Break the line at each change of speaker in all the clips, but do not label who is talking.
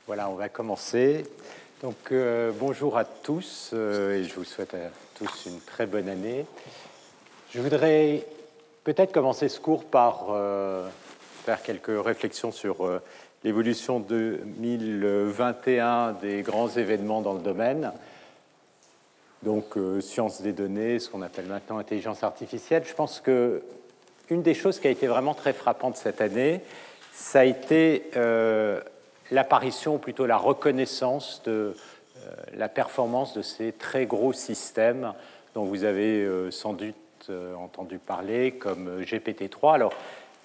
Voilà, on va commencer. Donc, bonjour à tous et je vous souhaite à tous une très bonne année. Je voudrais peut-être commencer ce cours par faire quelques réflexions sur l'évolution 2021 des grands événements dans le domaine. Donc, sciences des données, ce qu'on appelle maintenant intelligence artificielle. Je pense qu'une des choses qui a été vraiment très frappante cette année, ça a été l'apparition, ou plutôt la reconnaissance de la performance de ces très gros systèmes dont vous avez sans doute entendu parler, comme GPT-3, alors,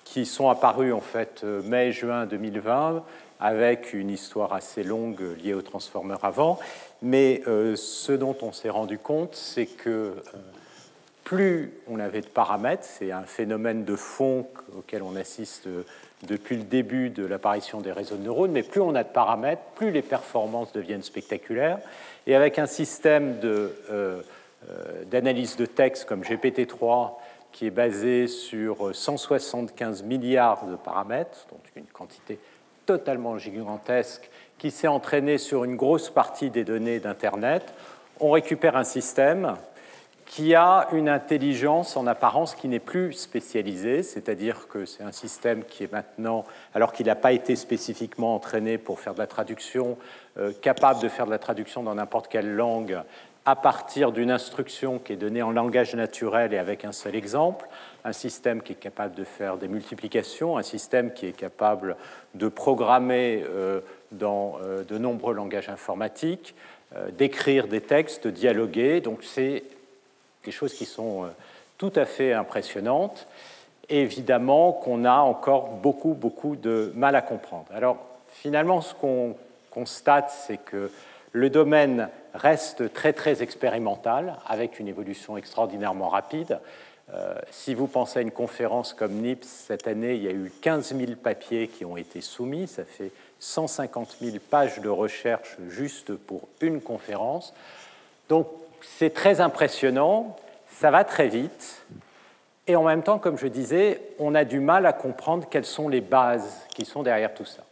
qui sont apparus en fait mai-juin 2020, avec une histoire assez longue liée aux transformeurs avant. Mais ce dont on s'est rendu compte, c'est que plus on avait de paramètres, c'est un phénomène de fond auquel on assiste depuis le début de l'apparition des réseaux de neurones, mais plus on a de paramètres, plus les performances deviennent spectaculaires. Et avec un système d'analyse de texte comme GPT-3, qui est basé sur 175 milliards de paramètres, donc une quantité totalement gigantesque, qui s'est entraîné sur une grosse partie des données d'Internet, on récupère un système qui a une intelligence en apparence qui n'est plus spécialisée, c'est-à-dire que c'est un système qui est maintenant, alors qu'il n'a pas été spécifiquement entraîné pour faire de la traduction, capable de faire de la traduction dans n'importe quelle langue à partir d'une instruction qui est donnée en langage naturel et avec un seul exemple, un système qui est capable de faire des multiplications, un système qui est capable de programmer dans de nombreux langages informatiques, d'écrire des textes, de dialoguer. Donc c'est des choses qui sont tout à fait impressionnantes, et évidemment qu'on a encore beaucoup de mal à comprendre. Alors, finalement, ce qu'on constate, c'est que le domaine reste très expérimental, avec une évolution extraordinairement rapide. Si vous pensez à une conférence comme NIPS, cette année, il y a eu 15 000 papiers qui ont été soumis, ça fait 150 000 pages de recherche juste pour une conférence. Donc, c'est très impressionnant, ça va très vite, et en même temps, comme je disais, on a du mal à comprendre quelles sont les bases qui sont derrière tout ça.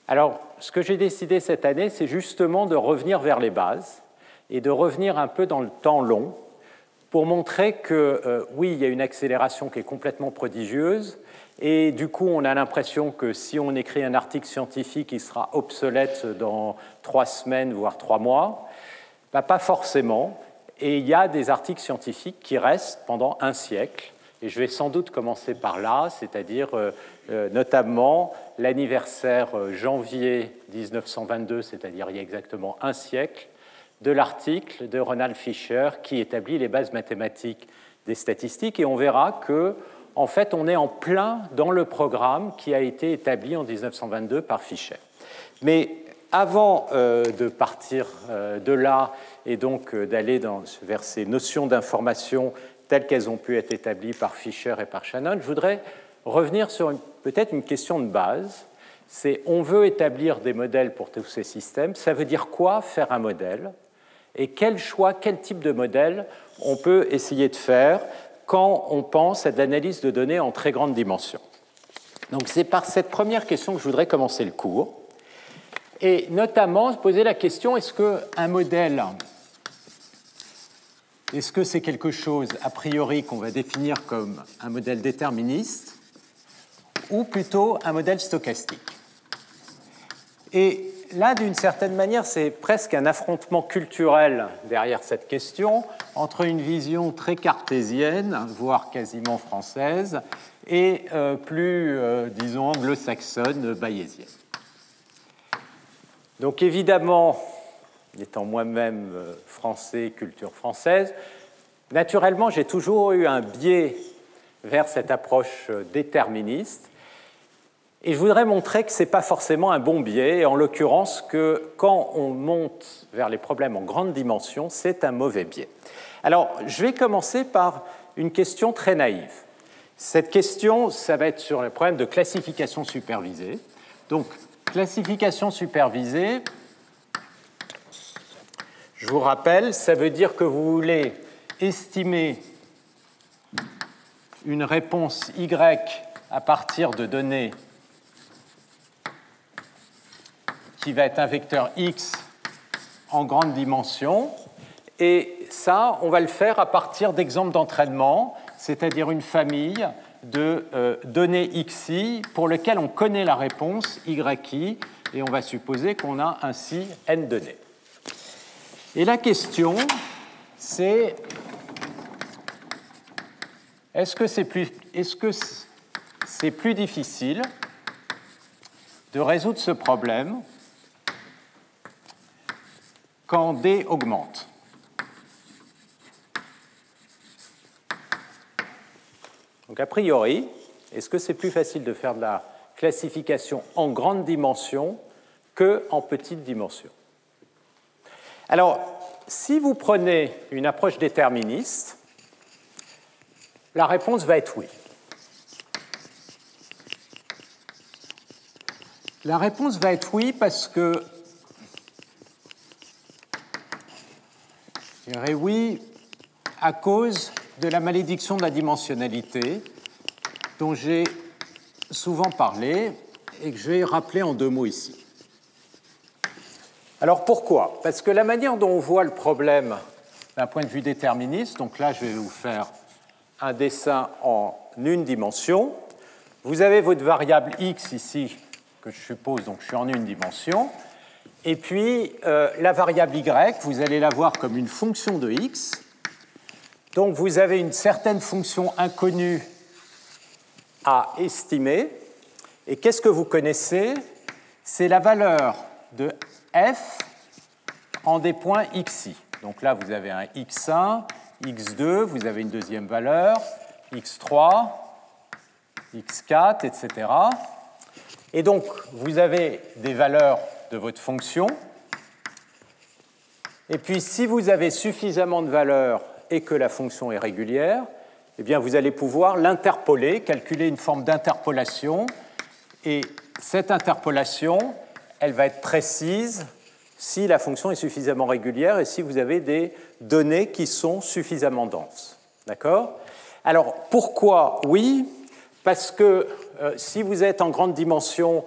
Alors, ce que j'ai décidé cette année, c'est justement de revenir vers les bases et de revenir un peu dans le temps long pour montrer que, oui, il y a une accélération qui est complètement prodigieuse, et du coup, on a l'impression que si on écrit un article scientifique, il sera obsolète dans 3 semaines, voire 3 mois. Pas forcément, et il y a des articles scientifiques qui restent pendant un siècle, et je vais sans doute commencer par là, c'est-à-dire notamment l'anniversaire janvier 1922, c'est-à-dire il y a exactement un siècle, de l'article de Ronald Fisher qui établit les bases mathématiques des statistiques, et on verra que, en fait, on est en plein dans le programme qui a été établi en 1922 par Fisher. Mais avant de partir de là et donc d'aller vers ces notions d'information telles qu'elles ont pu être établies par Fisher et par Shannon, je voudrais revenir sur peut-être une question de base. C'est on veut établir des modèles pour tous ces systèmes. Ça veut dire quoi faire un modèle? Et quel choix, quel type de modèle on peut essayer de faire quand on pense à de l'analyse de données en très grande dimension? Donc c'est par cette première question que je voudrais commencer le cours. Et notamment se poser la question, est-ce qu'un modèle, est-ce que c'est quelque chose a priori qu'on va définir comme un modèle déterministe ou plutôt un modèle stochastique? Et là, d'une certaine manière, c'est presque un affrontement culturel derrière cette question entre une vision très cartésienne, voire quasiment française, et plus, disons, anglo-saxonne, bayésienne. Donc évidemment, étant moi-même français, culture française, naturellement, j'ai toujours eu un biais vers cette approche déterministe. Et je voudrais montrer que ce n'est pas forcément un bon biais, et en l'occurrence que quand on monte vers les problèmes en grande dimension, c'est un mauvais biais. Alors, je vais commencer par une question très naïve. Cette question, ça va être sur le problème de classification supervisée. Donc, classification supervisée, je vous rappelle, ça veut dire que vous voulez estimer une réponse Y à partir de données qui va être un vecteur x en grande dimension. Et ça, on va le faire à partir d'exemples d'entraînement, c'est-à-dire une famille de données xi pour lesquelles on connaît la réponse yi, et on va supposer qu'on a ainsi n données. Et la question, c'est est-ce que c'est plus difficile de résoudre ce problème quand D augmente? Donc a priori, est-ce que c'est plus facile de faire de la classification en grande dimension qu'en petite dimension? Alors, si vous prenez une approche déterministe, la réponse va être oui. La réponse va être oui parce que, je dirais oui à cause de la malédiction de la dimensionnalité dont j'ai souvent parlé et que je vais rappeler en 2 mots ici. Alors pourquoi? Parce que la manière dont on voit le problème d'un point de vue déterministe, donc là je vais vous faire un dessin en une dimension, vous avez votre variable x ici, que je suppose, donc je suis en une dimension, et puis la variable y, vous allez la voir comme une fonction de x. Donc vous avez une certaine fonction inconnue à estimer. Et qu'est-ce que vous connaissez? C'est la valeur de f en des points xi. Donc là, vous avez un x1, x2, vous avez une deuxième valeur, x3, x4, etc. Et donc, vous avez des valeurs de votre fonction. Et puis, si vous avez suffisamment de valeurs et que la fonction est régulière, eh bien, vous allez pouvoir l'interpoler, calculer une forme d'interpolation. Et cette interpolation, elle va être précise si la fonction est suffisamment régulière et si vous avez des données qui sont suffisamment denses. D'accord? Alors, pourquoi oui? Parce que si vous êtes en grande dimension,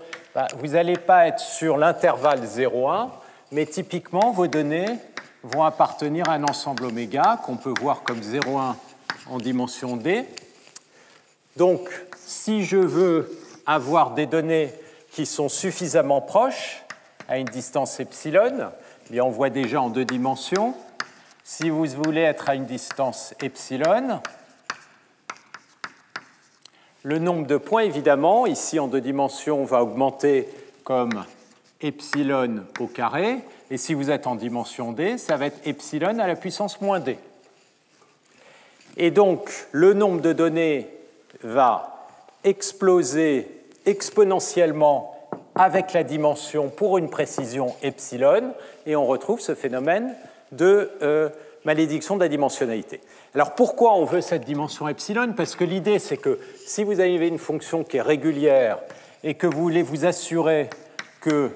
vous n'allez pas être sur l'intervalle 0,1, mais typiquement, vos données vont appartenir à un ensemble oméga qu'on peut voir comme 0,1 en dimension D. Donc, si je veux avoir des données qui sont suffisamment proches à une distance epsilon, eh bien on voit déjà en 2 dimensions. Si vous voulez être à une distance epsilon, le nombre de points, évidemment, ici en 2 dimensions, va augmenter comme epsilon au carré. Et si vous êtes en dimension D, ça va être epsilon à la puissance moins D. Et donc, le nombre de données va exploser exponentiellement avec la dimension pour une précision epsilon, et on retrouve ce phénomène de malédiction de la dimensionnalité. Alors pourquoi on veut cette dimension epsilon? Parce que l'idée, c'est que si vous avez une fonction qui est régulière et que vous voulez vous assurer que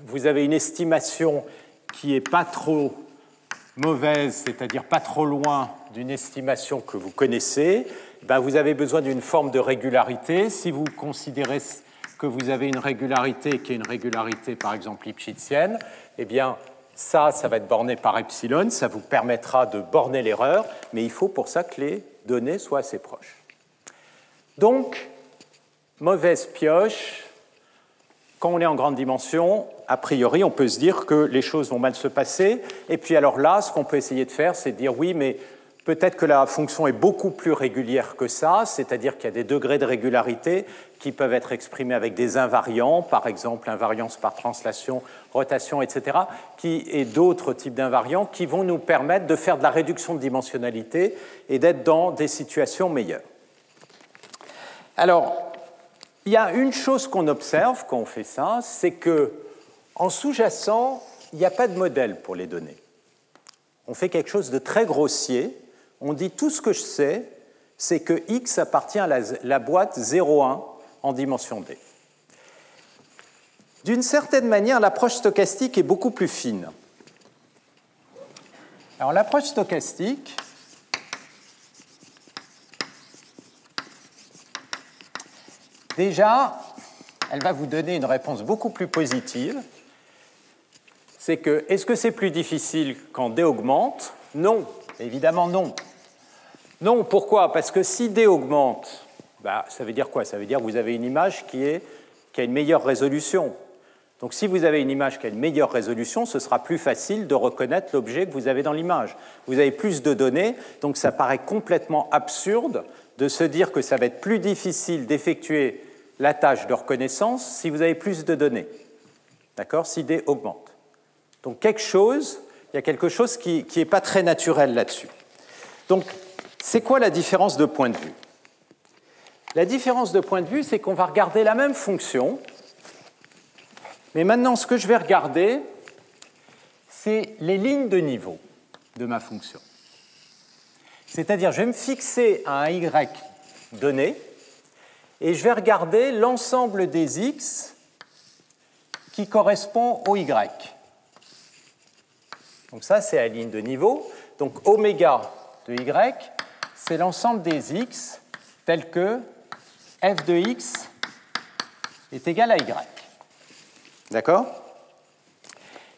vous avez une estimation qui n'est pas trop mauvaise, c'est-à-dire pas trop loin d'une estimation que vous connaissez, ben vous avez besoin d'une forme de régularité. Si vous considérez que vous avez une régularité qui est une régularité, par exemple, lipschitzienne, eh bien, ça va être borné par epsilon, ça vous permettra de borner l'erreur, mais il faut pour ça que les données soient assez proches. Donc, mauvaise pioche, quand on est en grande dimension, a priori, on peut se dire que les choses vont mal se passer, et puis alors là, ce qu'on peut essayer de faire, c'est de dire oui, mais peut-être que la fonction est beaucoup plus régulière que ça, c'est-à-dire qu'il y a des degrés de régularité qui peuvent être exprimés avec des invariants, par exemple invariance par translation, rotation, etc., et d'autres types d'invariants qui vont nous permettre de faire de la réduction de dimensionnalité et d'être dans des situations meilleures. Alors, il y a une chose qu'on observe quand on fait ça, c'est qu'en sous-jacent, il n'y a pas de modèle pour les données. On fait quelque chose de très grossier. On dit tout ce que je sais, c'est que X appartient à la boîte 0,1 en dimension D. D'une certaine manière, l'approche stochastique est beaucoup plus fine. Alors l'approche stochastique, déjà, elle va vous donner une réponse beaucoup plus positive. C'est que, est-ce que c'est plus difficile quand D augmente? Non, évidemment non. Non, pourquoi? Parce que si D augmente, ça veut dire quoi? Ça veut dire que vous avez une image qui a une meilleure résolution. Donc si vous avez une image qui a une meilleure résolution, ce sera plus facile de reconnaître l'objet que vous avez dans l'image. Vous avez plus de données, donc ça paraît complètement absurde de se dire que ça va être plus difficile d'effectuer la tâche de reconnaissance si vous avez plus de données. D'accord? Si D augmente. Donc il y a quelque chose qui n'est pas très naturel là-dessus. Donc c'est quoi la différence de point de vue? La différence de point de vue, c'est qu'on va regarder la même fonction, mais maintenant ce que je vais regarder, c'est les lignes de niveau de ma fonction. C'est-à-dire, je vais me fixer à un y donné, et je vais regarder l'ensemble des x qui correspond au y. Donc ça, c'est la ligne de niveau. Donc oméga de y, c'est l'ensemble des x tels que f de x est égal à y. D'accord?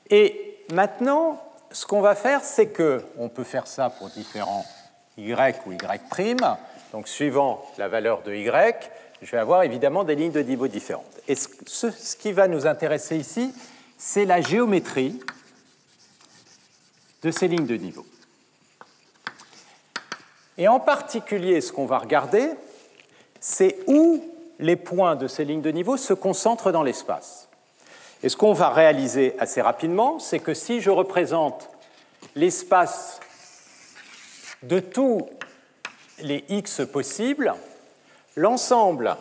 Et maintenant, ce qu'on va faire, c'est qu'on peut faire ça pour différents y ou y', donc suivant la valeur de y, je vais avoir évidemment des lignes de niveau différentes. Et ce qui va nous intéresser ici, c'est la géométrie de ces lignes de niveau. Et en particulier, ce qu'on va regarder, c'est où les points de ces lignes de niveau se concentrent dans l'espace. Et ce qu'on va réaliser assez rapidement, c'est que si je représente l'espace de tous les x possibles, l'ensemble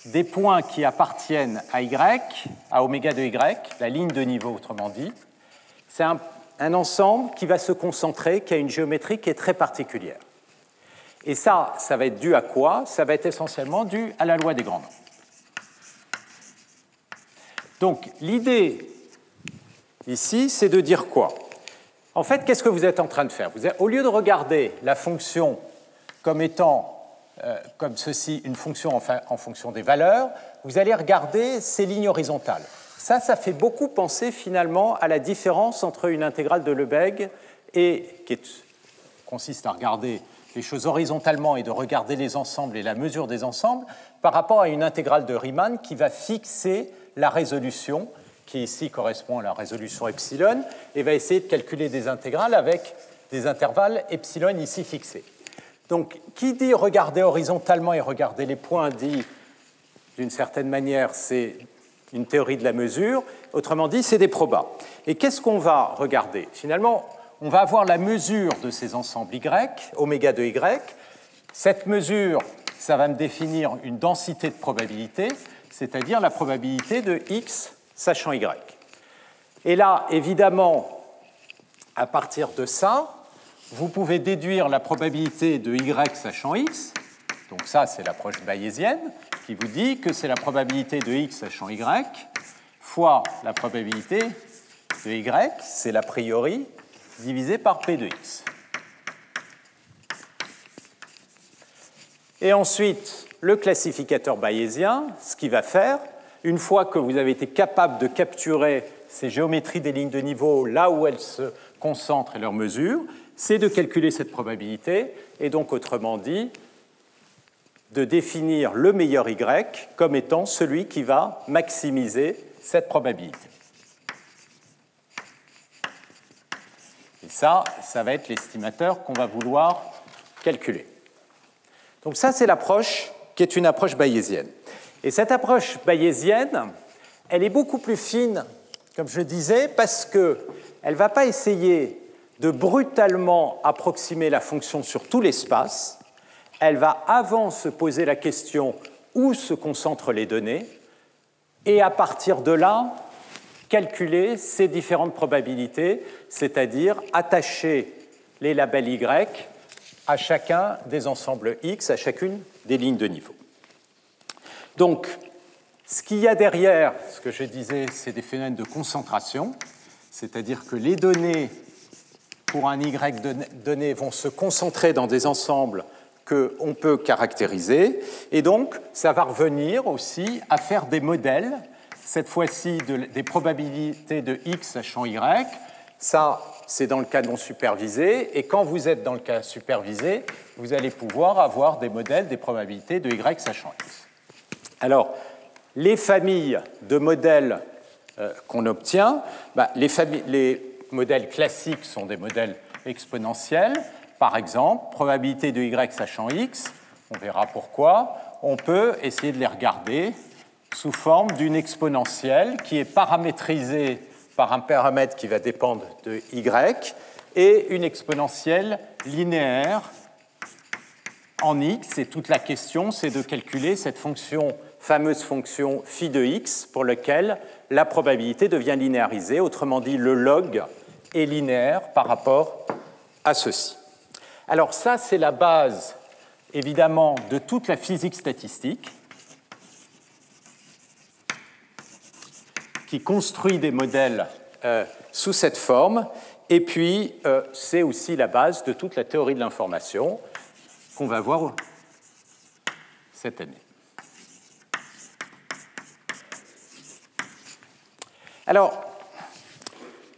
des points qui appartiennent à y, à oméga de y, la ligne de niveau autrement dit, c'est un ensemble qui va se concentrer, qui a une géométrie qui est très particulière. Et ça va être dû à quoi? Ça va être essentiellement dû à la loi des grands nombres. Donc, l'idée ici, c'est de dire quoi? En fait, qu'est-ce que vous êtes en train de faire? Au lieu de regarder la fonction comme étant, comme ceci, une fonction en fonction des valeurs, vous allez regarder ces lignes horizontales. Ça fait beaucoup penser finalement à la différence entre une intégrale de Lebesgue qui consiste à regarder les choses horizontalement et de regarder les ensembles et la mesure des ensembles par rapport à une intégrale de Riemann qui va fixer la résolution, qui ici correspond à la résolution epsilon, et va essayer de calculer des intégrales avec des intervalles epsilon ici fixés. Donc, qui dit regarder horizontalement et regarder les points dit, d'une certaine manière, c'est une théorie de la mesure, autrement dit, c'est des probas. Et qu'est-ce qu'on va regarder? Finalement, on va avoir la mesure de ces ensembles y, oméga de y. Cette mesure, ça va me définir une densité de probabilité, c'est-à-dire la probabilité de x sachant y. Et là, évidemment, à partir de ça, vous pouvez déduire la probabilité de y sachant x. Donc ça, c'est l'approche bayésienne qui vous dit que c'est la probabilité de x sachant y fois la probabilité de y, c'est l'a priori, divisé par p de x. Et ensuite, le classificateur bayésien, ce qu'il va faire, une fois que vous avez été capable de capturer ces géométries des lignes de niveau là où elles se concentrent et leurs mesures, c'est de calculer cette probabilité, et donc autrement dit, de définir le meilleur y comme étant celui qui va maximiser cette probabilité. Et ça va être l'estimateur qu'on va vouloir calculer. Donc ça, c'est l'approche qui est une approche bayésienne. Et cette approche bayésienne, elle est beaucoup plus fine, comme je disais, parce qu'elle ne va pas essayer de brutalement approximer la fonction sur tout l'espace. Elle va avant se poser la question où se concentrent les données, et à partir de là, calculer ces différentes probabilités, c'est-à-dire attacher les labels Y à chacun des ensembles X, à chacune des lignes de niveau. Donc, ce qu'il y a derrière, ce que je disais, c'est des phénomènes de concentration, c'est-à-dire que les données pour un Y donné vont se concentrer dans des ensembles qu'on peut caractériser. Et donc, ça va revenir aussi à faire des modèles, cette fois-ci des probabilités de x sachant y. Ça, c'est dans le cas non supervisé. Et quand vous êtes dans le cas supervisé, vous allez pouvoir avoir des modèles des probabilités de y sachant x. Alors, les familles de modèles qu'on obtient, les modèles classiques sont des modèles exponentiels. Par exemple, probabilité de y sachant x, on verra pourquoi, on peut essayer de les regarder sous forme d'une exponentielle qui est paramétrisée par un paramètre qui va dépendre de y et une exponentielle linéaire en x. Et toute la question, c'est de calculer cette fameuse fonction phi de x pour laquelle la probabilité devient linéarisée. Autrement dit, le log est linéaire par rapport à ceci. Alors ça, c'est la base, évidemment, de toute la physique statistique qui construit des modèles sous cette forme. Et puis, c'est aussi la base de toute la théorie de l'information qu'on va voir cette année. Alors,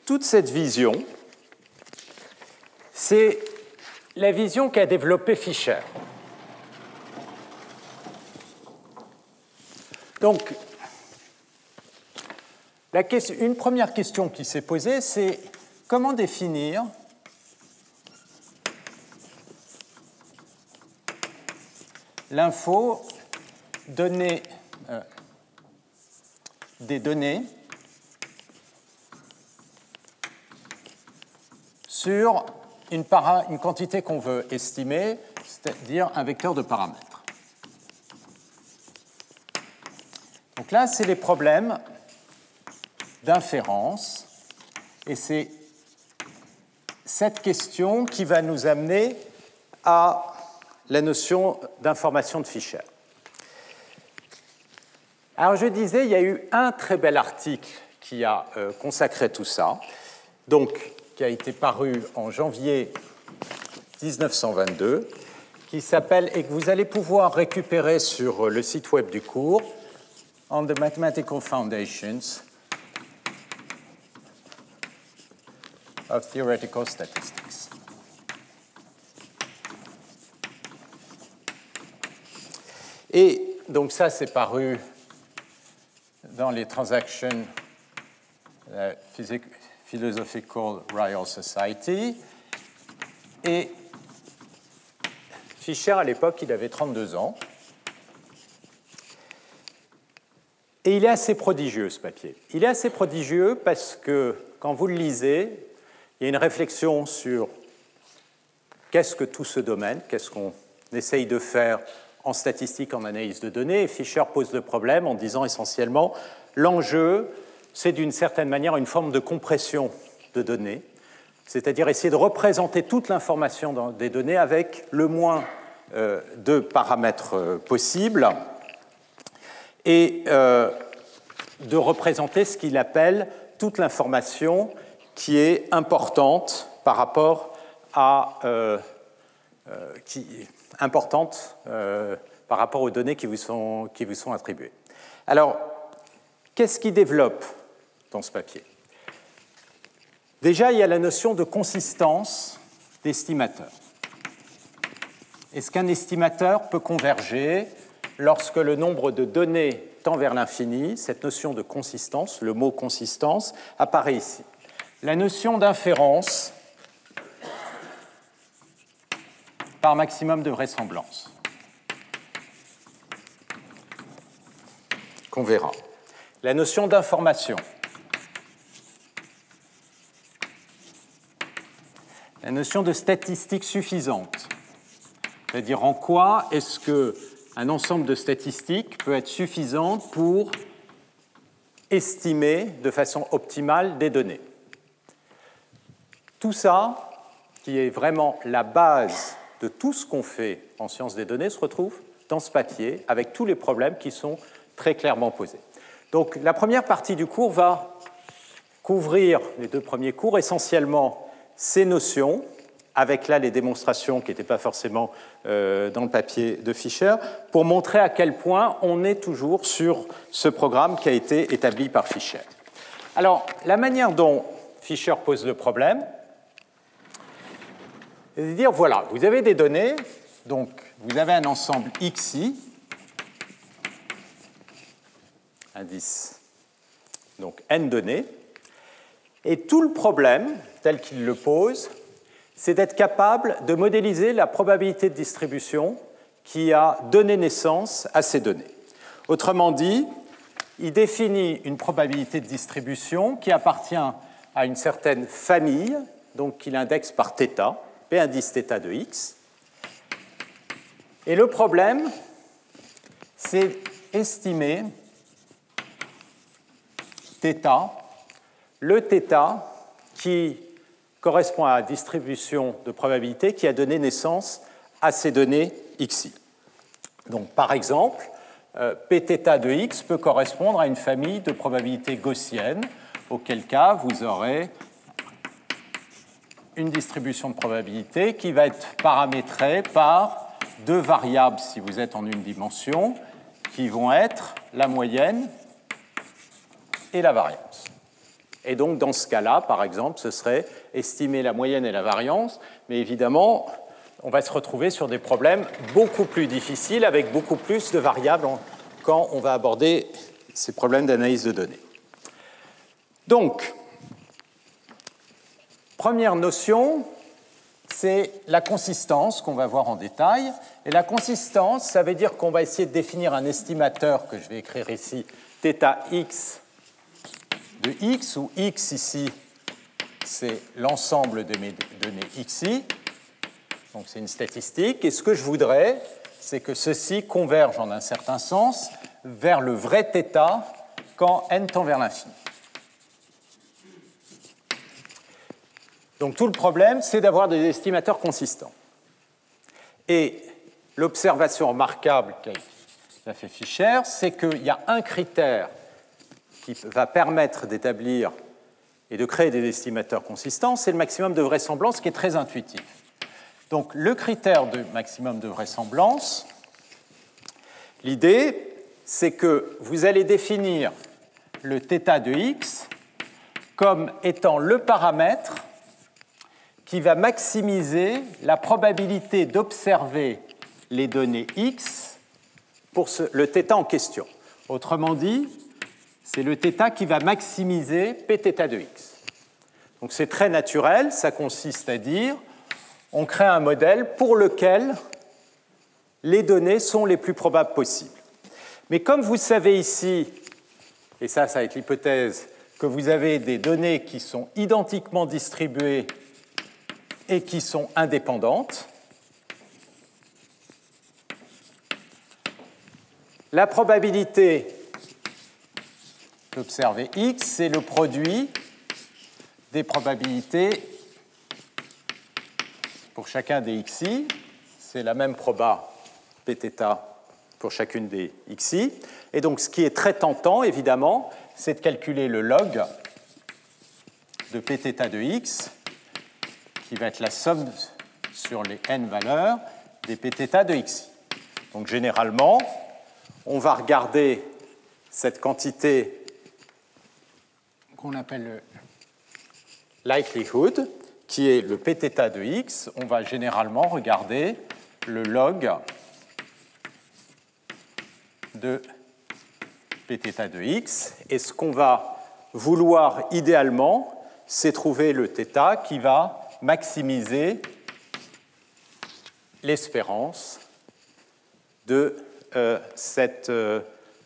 toute cette vision, c'est la vision qu'a développée Fisher. Donc, une première question qui s'est posée, c'est comment définir l'info des données sur une quantité qu'on veut estimer, c'est-à-dire un vecteur de paramètres. Donc là, c'est les problèmes d'inférence, et c'est cette question qui va nous amener à la notion d'information de Fisher. Alors je disais, il y a eu un très bel article qui a consacré tout ça, donc qui a été paru en janvier 1922, qui s'appelle, et que vous allez pouvoir récupérer sur le site web du cours, On the Mathematical Foundations of Theoretical Statistics. Et donc ça, c'est paru dans les Transactions Philosophical Royal Society. Et Fisher, à l'époque, il avait 32 ans. Et il est assez prodigieux, ce papier. Il est assez prodigieux parce que, quand vous le lisez, il y a une réflexion sur qu'est-ce que tout ce domaine, qu'est-ce qu'on essaye de faire en statistique, en analyse de données. Et Fisher pose le problème en disant essentiellement l'enjeu, c'est d'une certaine manière une forme de compression de données, c'est-à-dire essayer de représenter toute l'information des données avec le moins de paramètres possibles et de représenter ce qu'il appelle toute l'information qui est importante par rapport par rapport aux données qui vous sont attribuées. Alors, qu'est-ce qu'il développe dans ce papier? Déjà, il y a la notion de consistance d'estimateur. Est-ce qu'un estimateur peut converger lorsque le nombre de données tend vers l'infini? Cette notion de consistance, le mot consistance, apparaît ici. La notion d'inférence par maximum de vraisemblance, qu'on verra. La notion d'information. La notion de statistique suffisante, c'est-à-dire en quoi est-ce qu'un ensemble de statistiques peut être suffisant pour estimer de façon optimale des données. Tout ça, qui est vraiment la base de tout ce qu'on fait en sciences des données, se retrouve dans ce papier avec tous les problèmes qui sont très clairement posés. Donc la première partie du cours va couvrir, les deux premiers cours, essentiellement ces notions avec là les démonstrations qui n'étaient pas forcément dans le papier de Fisher, pour montrer à quel point on est toujours sur ce programme qui a été établi par Fisher. Alors, la manière dont Fisher pose le problème, c'est de dire, voilà, vous avez des données, donc vous avez un ensemble XI, indice, donc n données, et tout le problème, tel qu'il le pose, c'est d'être capable de modéliser la probabilité de distribution qui a donné naissance à ces données. Autrement dit, il définit une probabilité de distribution qui appartient à une certaine famille, donc qu'il indexe par θ, P indice θ de x. Et le problème, c'est estimer θ, le θ qui correspond à la distribution de probabilité qui a donné naissance à ces données xi. Donc, par exemple, Pθ de x peut correspondre à une famille de probabilités gaussiennes, auquel cas vous aurez une distribution de probabilité qui va être paramétrée par deux variables, si vous êtes en une dimension, qui vont être la moyenne et la variance. Et donc, dans ce cas-là, par exemple, ce serait estimer la moyenne et la variance, mais évidemment, on va se retrouver sur des problèmes beaucoup plus difficiles, avec beaucoup plus de variables quand on va aborder ces problèmes d'analyse de données. Donc, première notion, c'est la consistance qu'on va voir en détail. Et la consistance, ça veut dire qu'on va essayer de définir un estimateur que je vais écrire ici, θx de x, où x ici, c'est l'ensemble de mes données xi. Donc c'est une statistique. Et ce que je voudrais, c'est que ceci converge en un certain sens vers le vrai θ quand n tend vers l'infini. Donc tout le problème, c'est d'avoir des estimateurs consistants. Et l'observation remarquable qu'a fait Fisher, c'est qu'il y a un critère qui va permettre d'établir et de créer des estimateurs consistants, c'est le maximum de vraisemblance qui est très intuitif. Donc le critère de maximum de vraisemblance, l'idée, c'est que vous allez définir le θ de x comme étant le paramètre qui va maximiser la probabilité d'observer les données x pour le θ en question. Autrement dit, c'est le θ qui va maximiser Pθ de x. Donc c'est très naturel, ça consiste à dire on crée un modèle pour lequel les données sont les plus probables possibles. Mais comme vous savez ici, et ça va être l'hypothèse, que vous avez des données qui sont identiquement distribuées et qui sont indépendantes, la probabilité d'observer x, c'est le produit des probabilités pour chacun des xi. C'est la même proba Pθ pour chacune des xi. Et donc, ce qui est très tentant, évidemment, c'est de calculer le log de Pθ de x, qui va être la somme sur les n valeurs des Pθ de xi. Donc, généralement, on va regarder cette quantité qu'on appelle le likelihood, qui est le Pθ de x. On va généralement regarder le log de Pθ de x. Et ce qu'on va vouloir idéalement, c'est trouver le θ qui va maximiser l'espérance de cette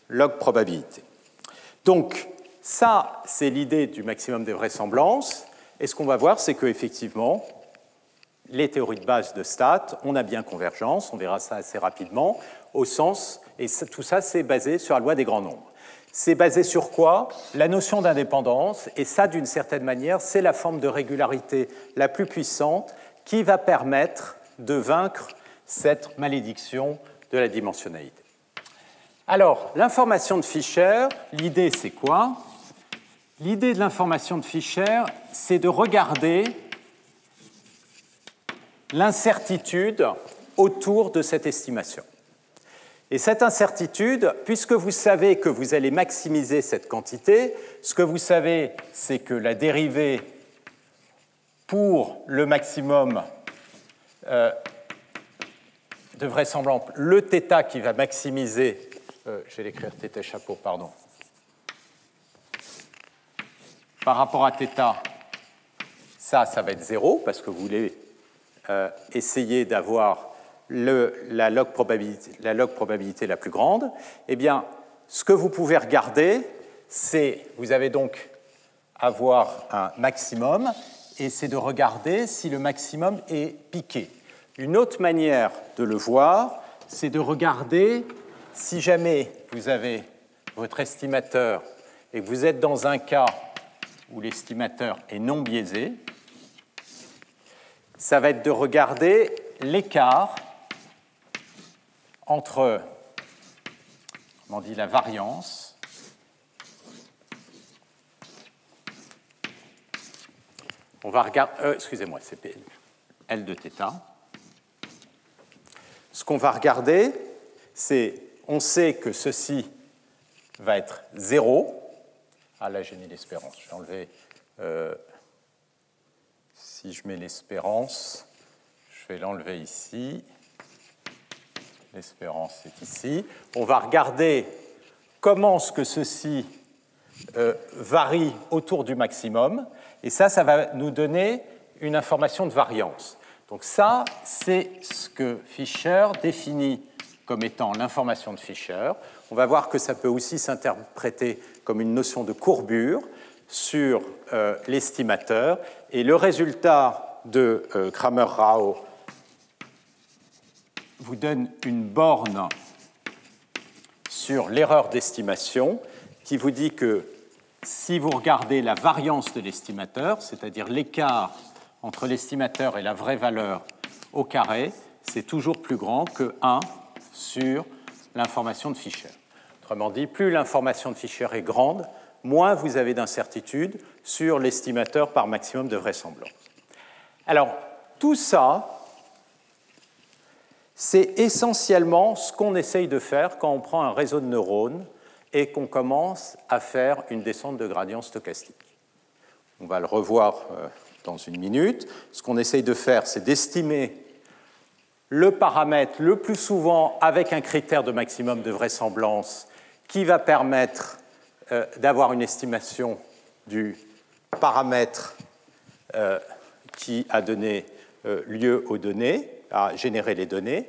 log probabilité. Donc, ça, c'est l'idée du maximum de vraisemblance. Et ce qu'on va voir, c'est qu'effectivement, les théories de base de stats, on a bien convergence, on verra ça assez rapidement, au sens, et tout ça, c'est basé sur la loi des grands nombres. C'est basé sur quoi? La notion d'indépendance, et ça, d'une certaine manière, c'est la forme de régularité la plus puissante qui va permettre de vaincre cette malédiction de la dimensionnalité. Alors, l'information de Fisher, l'idée, c'est quoi? L'idée de l'information de Fisher, c'est de regarder l'incertitude autour de cette estimation. Et cette incertitude, puisque vous savez que vous allez maximiser cette quantité, ce que vous savez, c'est que la dérivée pour le maximum de vraisemblance, le θ qui va maximiser, je vais l'écrire θ chapeau, pardon, par rapport à θ, ça va être 0, parce que vous voulez essayer d'avoir la log probabilité la plus grande. Eh bien, ce que vous pouvez regarder, c'est, vous avez donc avoir un maximum, et c'est de regarder si le maximum est piqué. Une autre manière de le voir, c'est de regarder si jamais vous avez votre estimateur et que vous êtes dans un cas où l'estimateur est non biaisé, ça va être de regarder l'écart entre, comment on dit, la variance on va regarder, excusez-moi, c'est L de θ. Ce qu'on va regarder, c'est, on sait que ceci va être 0. Ah là, j'ai mis l'espérance. Je vais enlever, si je mets l'espérance, je vais l'enlever ici. L'espérance est ici. On va regarder comment ce que ceci varie autour du maximum. Et ça va nous donner une information de variance. Donc ça, c'est ce que Fisher définit comme étant l'information de Fisher. On va voir que ça peut aussi s'interpréter comme une notion de courbure sur l'estimateur. Et le résultat de Cramer-Rao vous donne une borne sur l'erreur d'estimation qui vous dit que si vous regardez la variance de l'estimateur, c'est-à-dire l'écart entre l'estimateur et la vraie valeur au carré, c'est toujours plus grand que 1 sur l'information de Fisher. Autrement dit, plus l'information de Fisher est grande, moins vous avez d'incertitude sur l'estimateur par maximum de vraisemblance. Alors, tout ça, c'est essentiellement ce qu'on essaye de faire quand on prend un réseau de neurones et qu'on commence à faire une descente de gradient stochastique. On va le revoir dans une minute. Ce qu'on essaye de faire, c'est d'estimer le paramètre le plus souvent avec un critère de maximum de vraisemblance qui va permettre d'avoir une estimation du paramètre qui a donné lieu aux données, à générer les données.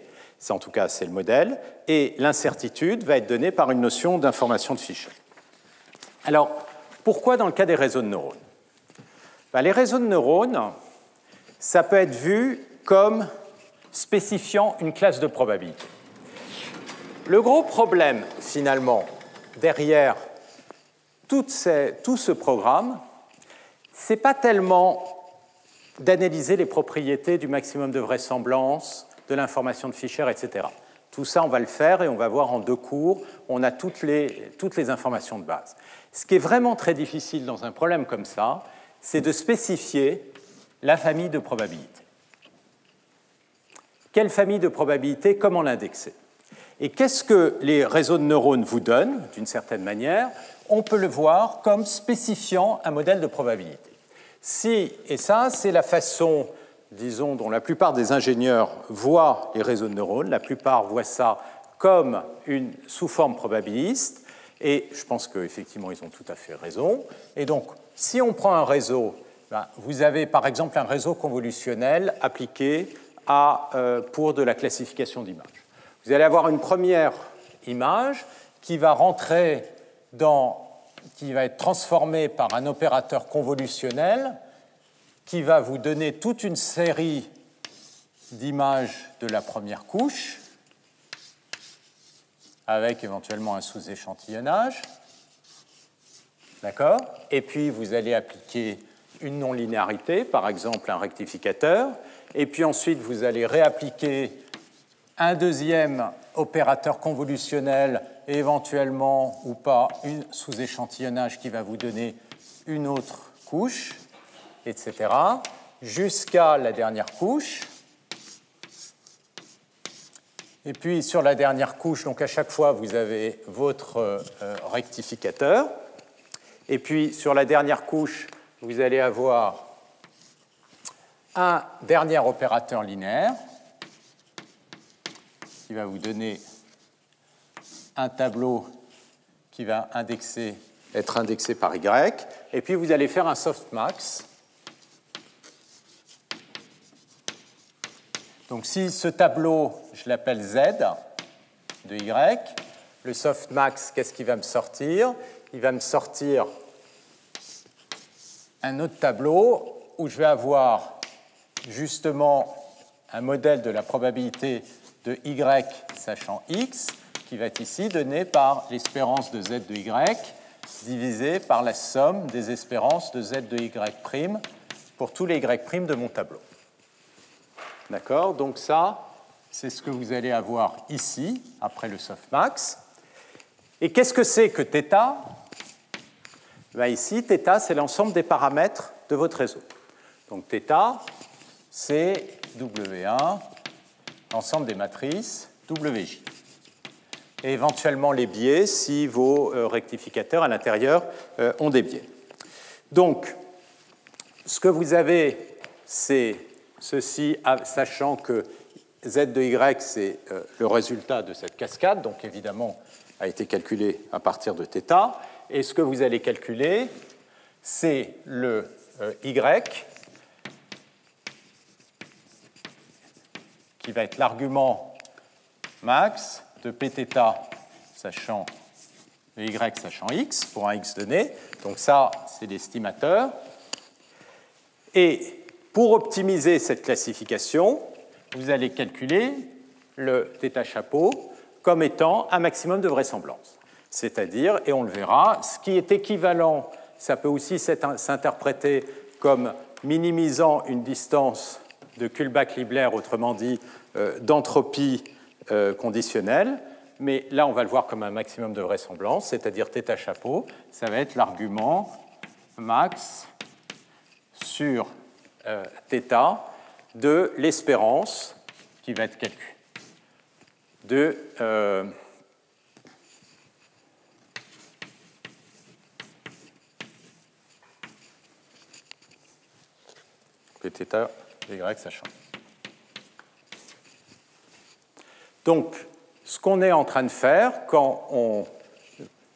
En tout cas, c'est le modèle. Et l'incertitude va être donnée par une notion d'information de Fisher. Alors, pourquoi dans le cas des réseaux de neurones ? Les réseaux de neurones, ça peut être vu comme spécifiant une classe de probabilité. Le gros problème, finalement, derrière tout ce programme, ce n'est pas tellement d'analyser les propriétés du maximum de vraisemblance, de l'information de Fisher, etc. Tout ça, on va le faire et on va voir en 2 cours. On a toutes les informations de base. Ce qui est vraiment très difficile dans un problème comme ça, c'est de spécifier la famille de probabilités. Quelle famille de probabilités, comment l'indexer? Et qu'est-ce que les réseaux de neurones vous donnent, d'une certaine manière? On peut le voir comme spécifiant un modèle de probabilité. Et ça, c'est la façon, disons, dont la plupart des ingénieurs voient les réseaux de neurones. La plupart voient ça comme sous forme probabiliste. Et je pense qu'effectivement, ils ont tout à fait raison. Et donc, si on prend un réseau, vous avez par exemple un réseau convolutionnel appliqué pour de la classification d'images. Vous allez avoir une première image qui va qui va être transformée par un opérateur convolutionnel qui va vous donner toute une série d'images de la première couche avec éventuellement un sous-échantillonnage. D'accord ? Et puis, vous allez appliquer une non-linéarité, par exemple un rectificateur. Et puis ensuite, vous allez réappliquer un deuxième opérateur convolutionnel et éventuellement ou pas un sous-échantillonnage qui va vous donner une autre couche, etc., jusqu'à la dernière couche, Et puis sur la dernière couche, donc à chaque fois, vous avez votre rectificateur. Et puis sur la dernière couche, vous allez avoir un dernier opérateur linéaire qui va vous donner un tableau qui va être indexé par Y. Et puis vous allez faire un softmax. Donc si ce tableau, je l'appelle Z de Y, le softmax, qu'est-ce qu'il va me sortir? Il va me sortir un autre tableau où je vais avoir justement un modèle de la probabilité de Y sachant X, qui va être ici donné par l'espérance de Z de Y divisé par la somme des espérances de Z de Y' pour tous les Y' de mon tableau. D'accord? Donc ça, c'est ce que vous allez avoir ici, après le softmax. Et qu'est-ce que c'est que θ? Ben ici, θ, c'est l'ensemble des paramètres de votre réseau. Donc θ, c'est W1, l'ensemble des matrices WJ. Et éventuellement les biais si vos rectificateurs à l'intérieur ont des biais. Donc, ce que vous avez, c'est ceci, sachant que Z de Y, c'est le résultat de cette cascade, donc évidemment a été calculé à partir de θ. Et ce que vous allez calculer, c'est le Y, qui va être l'argument max de Pθ sachant Y sachant X, pour un X donné. Donc ça, c'est l'estimateur. Et pour optimiser cette classification, vous allez calculer le θ chapeau comme étant un maximum de vraisemblance. C'est-à-dire, et on le verra, ce qui est équivalent, ça peut aussi s'interpréter comme minimisant une distance de Kullback-Leibler, autrement dit d'entropie conditionnelle, mais là on va le voir comme un maximum de vraisemblance, c'est-à-dire θ chapeau, ça va être l'argument max sur θ de l'espérance qui va être calculée de θ de Y sachant. Donc, ce qu'on est en train de faire quand on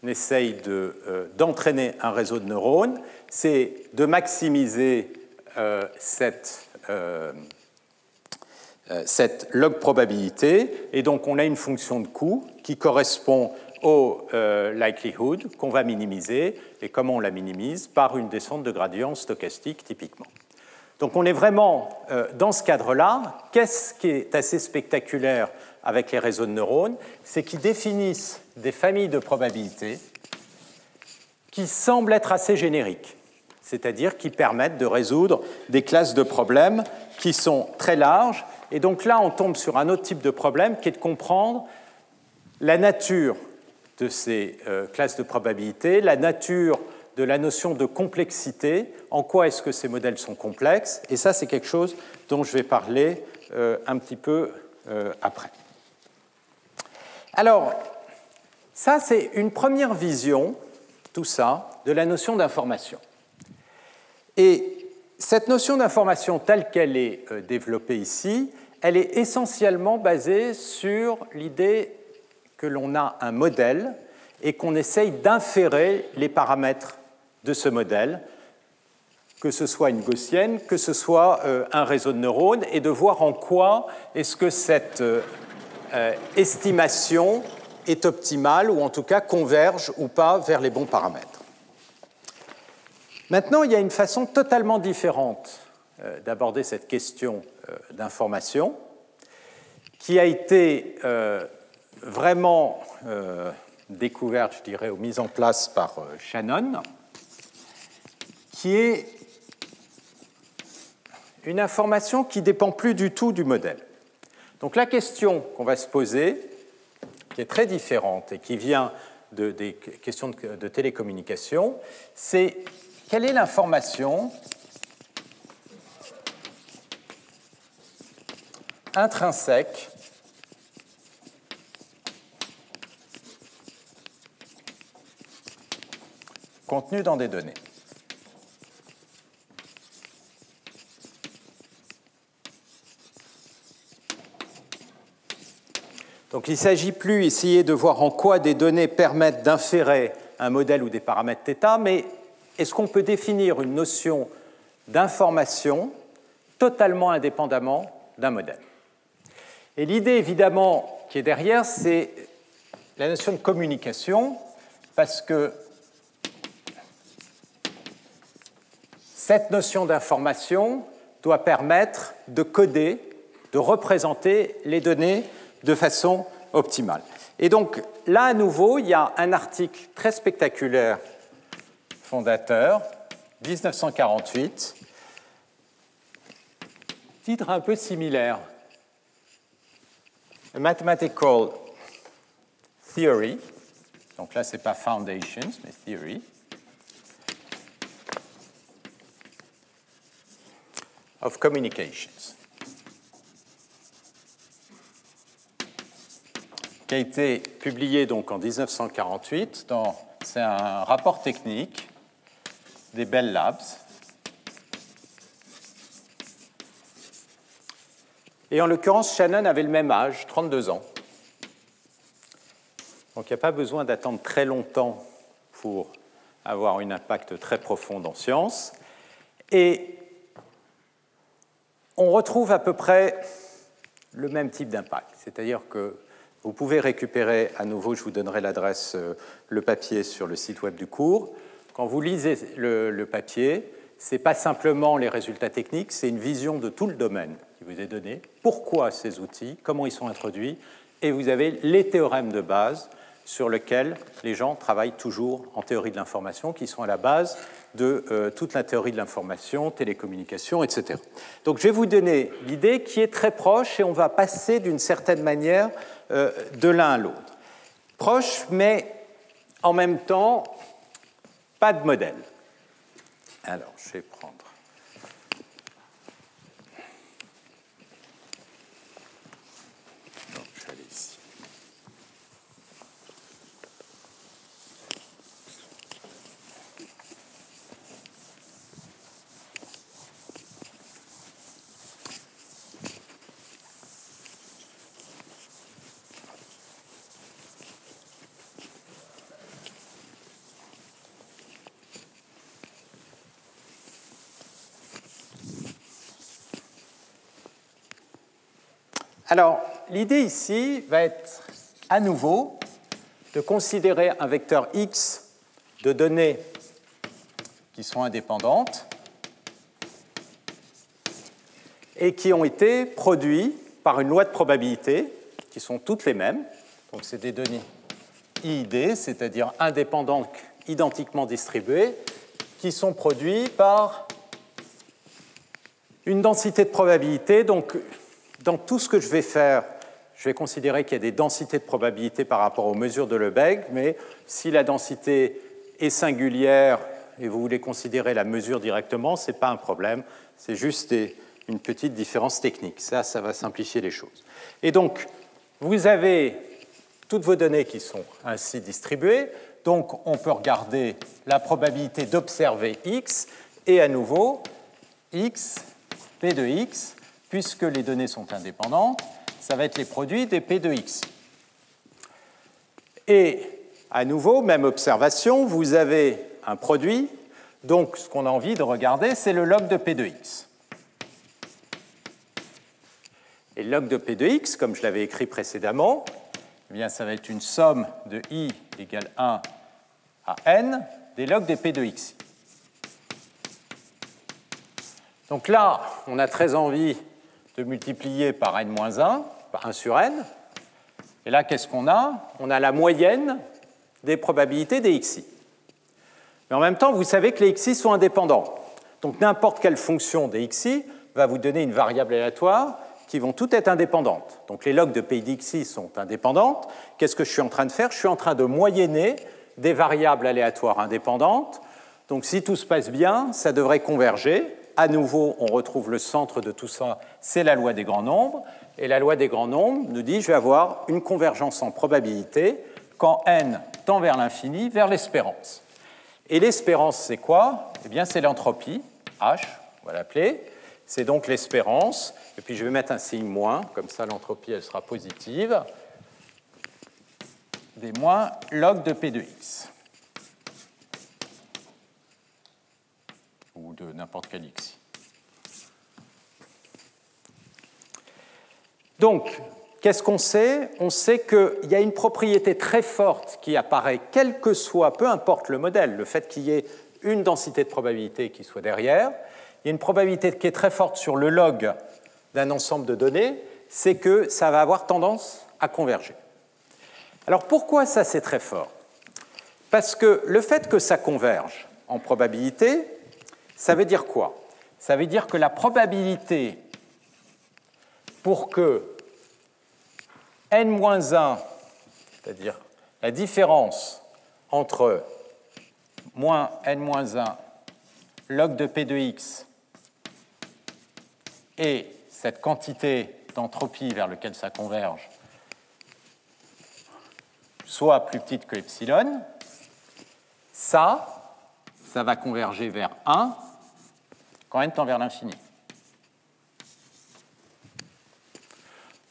essaye d'entraîner un réseau de neurones, c'est de maximiser cette log probabilité, et donc on a une fonction de coût qui correspond au likelihood qu'on va minimiser, et comment on la minimise? Par une descente de gradient stochastique typiquement. Donc on est vraiment dans ce cadre-là. Qu'est-ce qui est assez spectaculaire avec les réseaux de neurones? C'est qu'ils définissent des familles de probabilités qui semblent être assez génériques, c'est-à-dire qui permettent de résoudre des classes de problèmes qui sont très larges. Et donc là, on tombe sur un autre type de problème qui est de comprendre la nature de ces classes de probabilités, la nature de la notion de complexité, en quoi est-ce que ces modèles sont complexes, et ça, c'est quelque chose dont je vais parler un petit peu après. Alors, ça, c'est une première vision, tout ça, de la notion d'information. Et cette notion d'information telle qu'elle est développée ici, elle est essentiellement basée sur l'idée que l'on a un modèle et qu'on essaye d'inférer les paramètres de ce modèle, que ce soit une gaussienne, que ce soit un réseau de neurones, et de voir en quoi est-ce que cette estimation est optimale, ou en tout cas converge ou pas vers les bons paramètres. Maintenant, il y a une façon totalement différente d'aborder cette question d'information, qui a été vraiment découverte, je dirais, ou mise en place par Shannon, qui est une information qui ne dépend plus du tout du modèle. Donc la question qu'on va se poser, qui est très différente et qui vient des questions de télécommunication, c'est quelle est l'information intrinsèque
contenus dans des données. Donc il ne s'agit plus d'essayer de voir en quoi des données permettent d'inférer un modèle ou des paramètres θ, mais est-ce qu'on peut définir une notion d'information totalement indépendamment d'un modèle? Et l'idée, évidemment, qui est derrière, c'est la notion de communication, parce que cette notion d'information doit permettre de coder, de représenter les données de façon optimale. Et donc, là, à nouveau, il y a un article très spectaculaire fondateur, 1948, titre un peu similaire. A Mathematical Theory, donc là, ce n'est pas Foundations, mais Theory, of Communications, qui a été publié donc en 1948. C'est un rapport technique des Bell Labs. Et en l'occurrence, Shannon avait le même âge, 32 ans. Donc il n'y a pas besoin d'attendre très longtemps pour avoir un impact très profond en sciences. Et on retrouve à peu près le même type d'impact. C'est-à-dire que vous pouvez récupérer, à nouveau, je vous donnerai l'adresse, le papier sur le site web du cours. Quand vous lisez le papier, ce n'est pas simplement les résultats techniques, c'est une vision de tout le domaine qui vous est donné. Pourquoi ces outils, comment ils sont introduits, et vous avez les théorèmes de base sur lesquels les gens travaillent toujours en théorie de l'information, qui sont à la base de toute la théorie de l'information, télécommunications, etc. Donc je vais vous donner l'idée qui est très proche et on va passer d'une certaine manière de l'un à l'autre. Proche, mais en même temps, pas de modèle. Alors, je vais prendre... Donc, je vais aller ici. Alors, l'idée ici va être à nouveau de considérer un vecteur X de données qui sont indépendantes et qui ont été produits par une loi de probabilité qui sont toutes les mêmes. Donc, c'est des données IID, c'est-à-dire indépendantes, identiquement distribuées, qui sont produites par une densité de probabilité. Donc, dans tout ce que je vais faire, je vais considérer qu'il y a des densités de probabilité par rapport aux mesures de Lebesgue, mais si la densité est singulière et vous voulez considérer la mesure directement, ce n'est pas un problème, c'est juste une petite différence technique. Ça va simplifier les choses. Et donc, vous avez toutes vos données qui sont ainsi distribuées, donc on peut regarder la probabilité d'observer X, et à nouveau, X, P de X, puisque les données sont indépendantes, ça va être les produits des P de X. Et à nouveau, même observation, vous avez un produit, donc ce qu'on a envie de regarder, c'est le log de P de X. Et le log de P de X, comme je l'avais écrit précédemment, eh bien, ça va être une somme de I égale 1 à n des logs des P de X. Donc là, on a très envie de multiplier par n-1, par 1 sur n. Et là, qu'est-ce qu'on a? On a la moyenne des probabilités des xi. Mais en même temps, vous savez que les xi sont indépendants. Donc n'importe quelle fonction des xi va vous donner une variable aléatoire qui vont toutes être indépendantes. Donc les logs de P d'xi sont indépendantes. Qu'est-ce que je suis en train de faire? Je suis en train de moyenner des variables aléatoires indépendantes. Donc si tout se passe bien, ça devrait converger. À nouveau, on retrouve le centre de tout ça, c'est la loi des grands nombres. Et la loi des grands nombres nous dit que je vais avoir une convergence en probabilité quand n tend vers l'infini, vers l'espérance. Et l'espérance, c'est quoi? Eh bien, c'est l'entropie, H, on va l'appeler. C'est donc l'espérance. Et puis, je vais mettre un signe moins, comme ça, l'entropie, elle sera positive. Des moins log de P de X. Ou de n'importe quel X. Donc, qu'est-ce qu'on sait? On sait qu'il y a une propriété très forte qui apparaît, quel que soit, peu importe le modèle, le fait qu'il y ait une densité de probabilité qui soit derrière. Il y a une probabilité qui est très forte sur le log d'un ensemble de données, c'est que ça va avoir tendance à converger. Alors pourquoi ça c'est très fort? Parce que le fait que ça converge en probabilité, ça veut dire quoi? Ça veut dire que la probabilité pour que n-1, c'est-à-dire la différence entre moins n-1 log de P de X et cette quantité d'entropie vers laquelle ça converge soit plus petite que epsilon, ça va converger vers 1 quand n tend vers l'infini.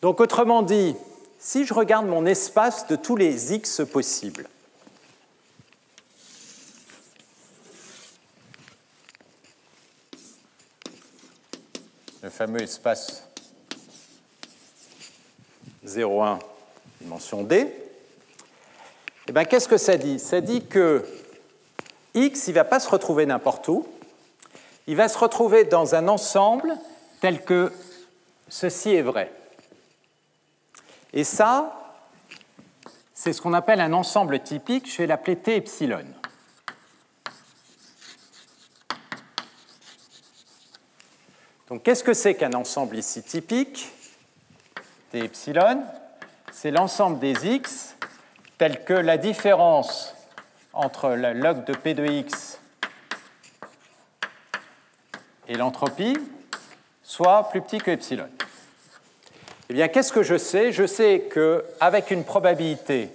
Donc autrement dit, si je regarde mon espace de tous les x possibles, le fameux espace 0,1 dimension D, eh bien, qu'est-ce que ça dit? Ça dit que X, il ne va pas se retrouver n'importe où, il va se retrouver dans un ensemble tel que ceci est vrai. Et ça, c'est ce qu'on appelle un ensemble typique, je vais l'appeler T epsilon. Donc, qu'est-ce que c'est qu'un ensemble ici typique? T epsilon, c'est l'ensemble des X tels que la différence entre le log de P de X et l'entropie soit plus petit que epsilon. Eh bien, qu'est-ce que je sais? Je sais qu'avec une probabilité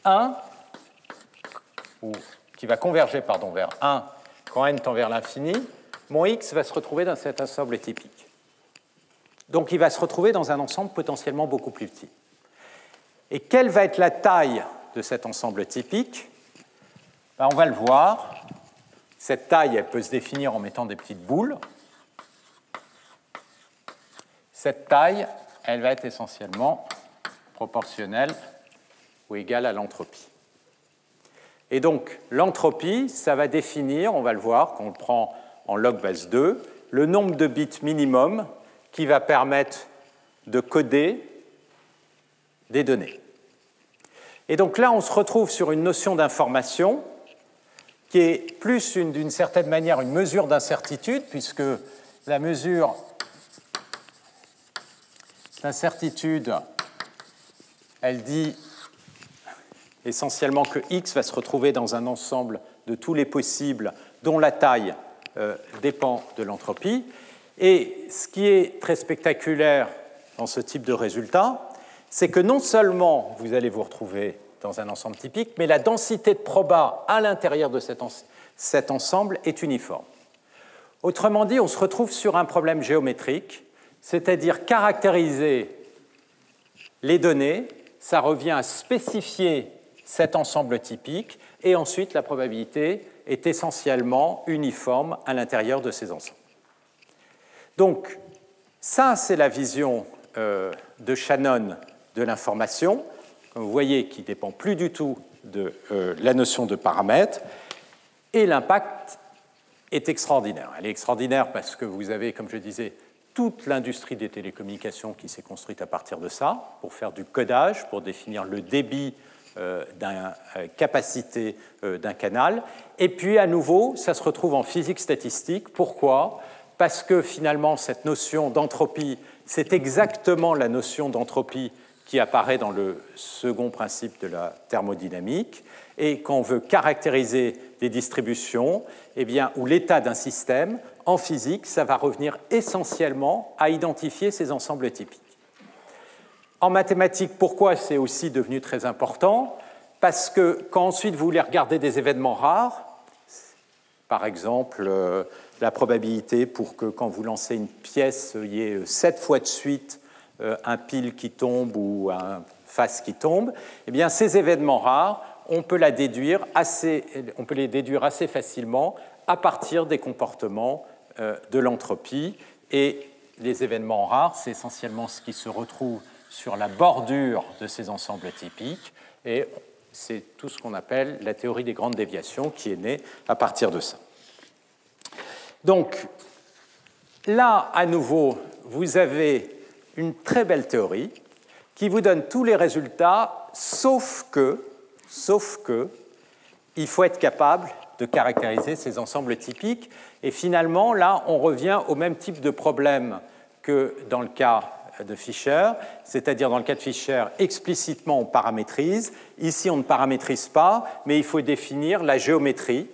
1, ou qui va converger vers 1 quand n tend vers l'infini, mon x va se retrouver dans cet ensemble typique. Donc, il va se retrouver dans un ensemble potentiellement beaucoup plus petit. Et quelle va être la taille de cet ensemble typique? Ben, on va le voir. Cette taille, elle peut se définir en mettant des petites boules. Cette taille, elle va être essentiellement proportionnelle ou égale à l'entropie. Et donc, l'entropie, ça va définir, on va le voir quand on le prend en log base 2, le nombre de bits minimum qui va permettre de coder des données. Et donc là, on se retrouve sur une notion d'information qui est plus, d'une certaine manière, une mesure d'incertitude, puisque la mesure d'incertitude, elle dit essentiellement que x va se retrouver dans un ensemble de tous les possibles dont la taille dépend de l'entropie. Et ce qui est très spectaculaire dans ce type de résultat, c'est que non seulement vous allez vous retrouver dans un ensemble typique, mais la densité de proba à l'intérieur de cet ensemble est uniforme. Autrement dit, on se retrouve sur un problème géométrique, c'est-à-dire caractériser les données, ça revient à spécifier cet ensemble typique, et ensuite la probabilité est essentiellement uniforme à l'intérieur de ces ensembles. Donc, ça, c'est la vision de Shannon de l'information, comme vous voyez, qui ne dépend plus du tout de la notion de paramètre, et l'impact est extraordinaire. Elle est extraordinaire parce que vous avez, comme je disais, toute l'industrie des télécommunications qui s'est construite à partir de ça, pour faire du codage, pour définir le débit d'une capacité d'un canal. Et puis, à nouveau, ça se retrouve en physique statistique. Pourquoi? Parce que finalement, cette notion d'entropie, c'est exactement la notion d'entropie qui apparaît dans le second principe de la thermodynamique. Et quand on veut caractériser des distributions, eh bien, ou l'état d'un système, en physique, ça va revenir essentiellement à identifier ces ensembles typiques. En mathématiques, pourquoi c'est aussi devenu très important? parce que quand ensuite vous voulez regarder des événements rares, par exemple la probabilité pour que quand vous lancez une pièce, il y ait 7 fois de suite un pile qui tombe ou un face qui tombe, eh bien ces événements rares, on peut les déduire assez facilement à partir des comportements de l'entropie. Et les événements rares, c'est essentiellement ce qui se retrouve sur la bordure de ces ensembles typiques. Et c'est tout ce qu'on appelle la théorie des grandes déviations qui est née à partir de ça. Donc, là, à nouveau, vous avez une très belle théorie qui vous donne tous les résultats, sauf que il faut être capable de caractériser ces ensembles typiques. Et finalement, là, on revient au même type de problème que dans le cas de Fisher, c'est-à-dire dans le cas de Fisher, explicitement on paramétrise. Ici, on ne paramétrise pas, mais il faut définir la géométrie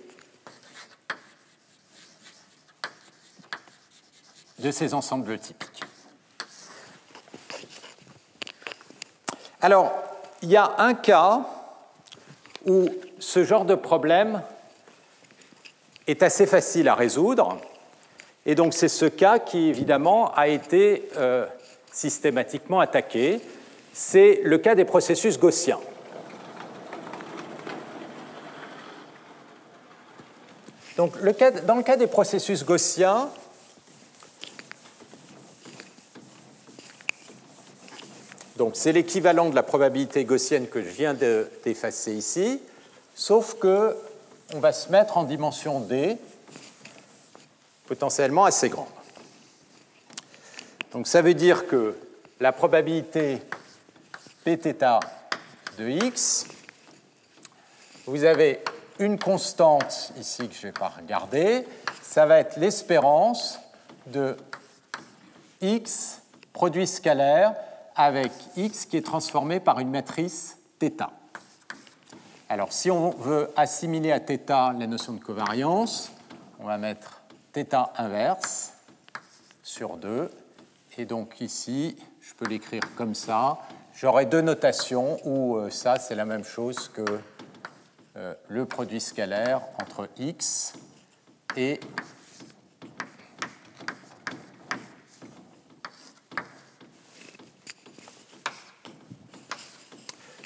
de ces ensembles typiques. Alors, il y a un cas où ce genre de problème est assez facile à résoudre, et donc c'est ce cas qui, évidemment, a été systématiquement attaqué. C'est le cas des processus gaussiens. Donc, dans le cas des processus gaussiens, donc c'est l'équivalent de la probabilité gaussienne que je viens d'effacer ici, sauf que on va se mettre en dimension D, potentiellement assez grande. Donc ça veut dire que la probabilité Pθ de x, vous avez une constante ici que je ne vais pas regarder, ça va être l'espérance de x produit scalaire avec x qui est transformé par une matrice θ. Alors, si on veut assimiler à θ la notion de covariance, on va mettre θ inverse sur 2. Et donc ici, je peux l'écrire comme ça. J'aurai deux notations où ça, c'est la même chose que le produit scalaire entre x et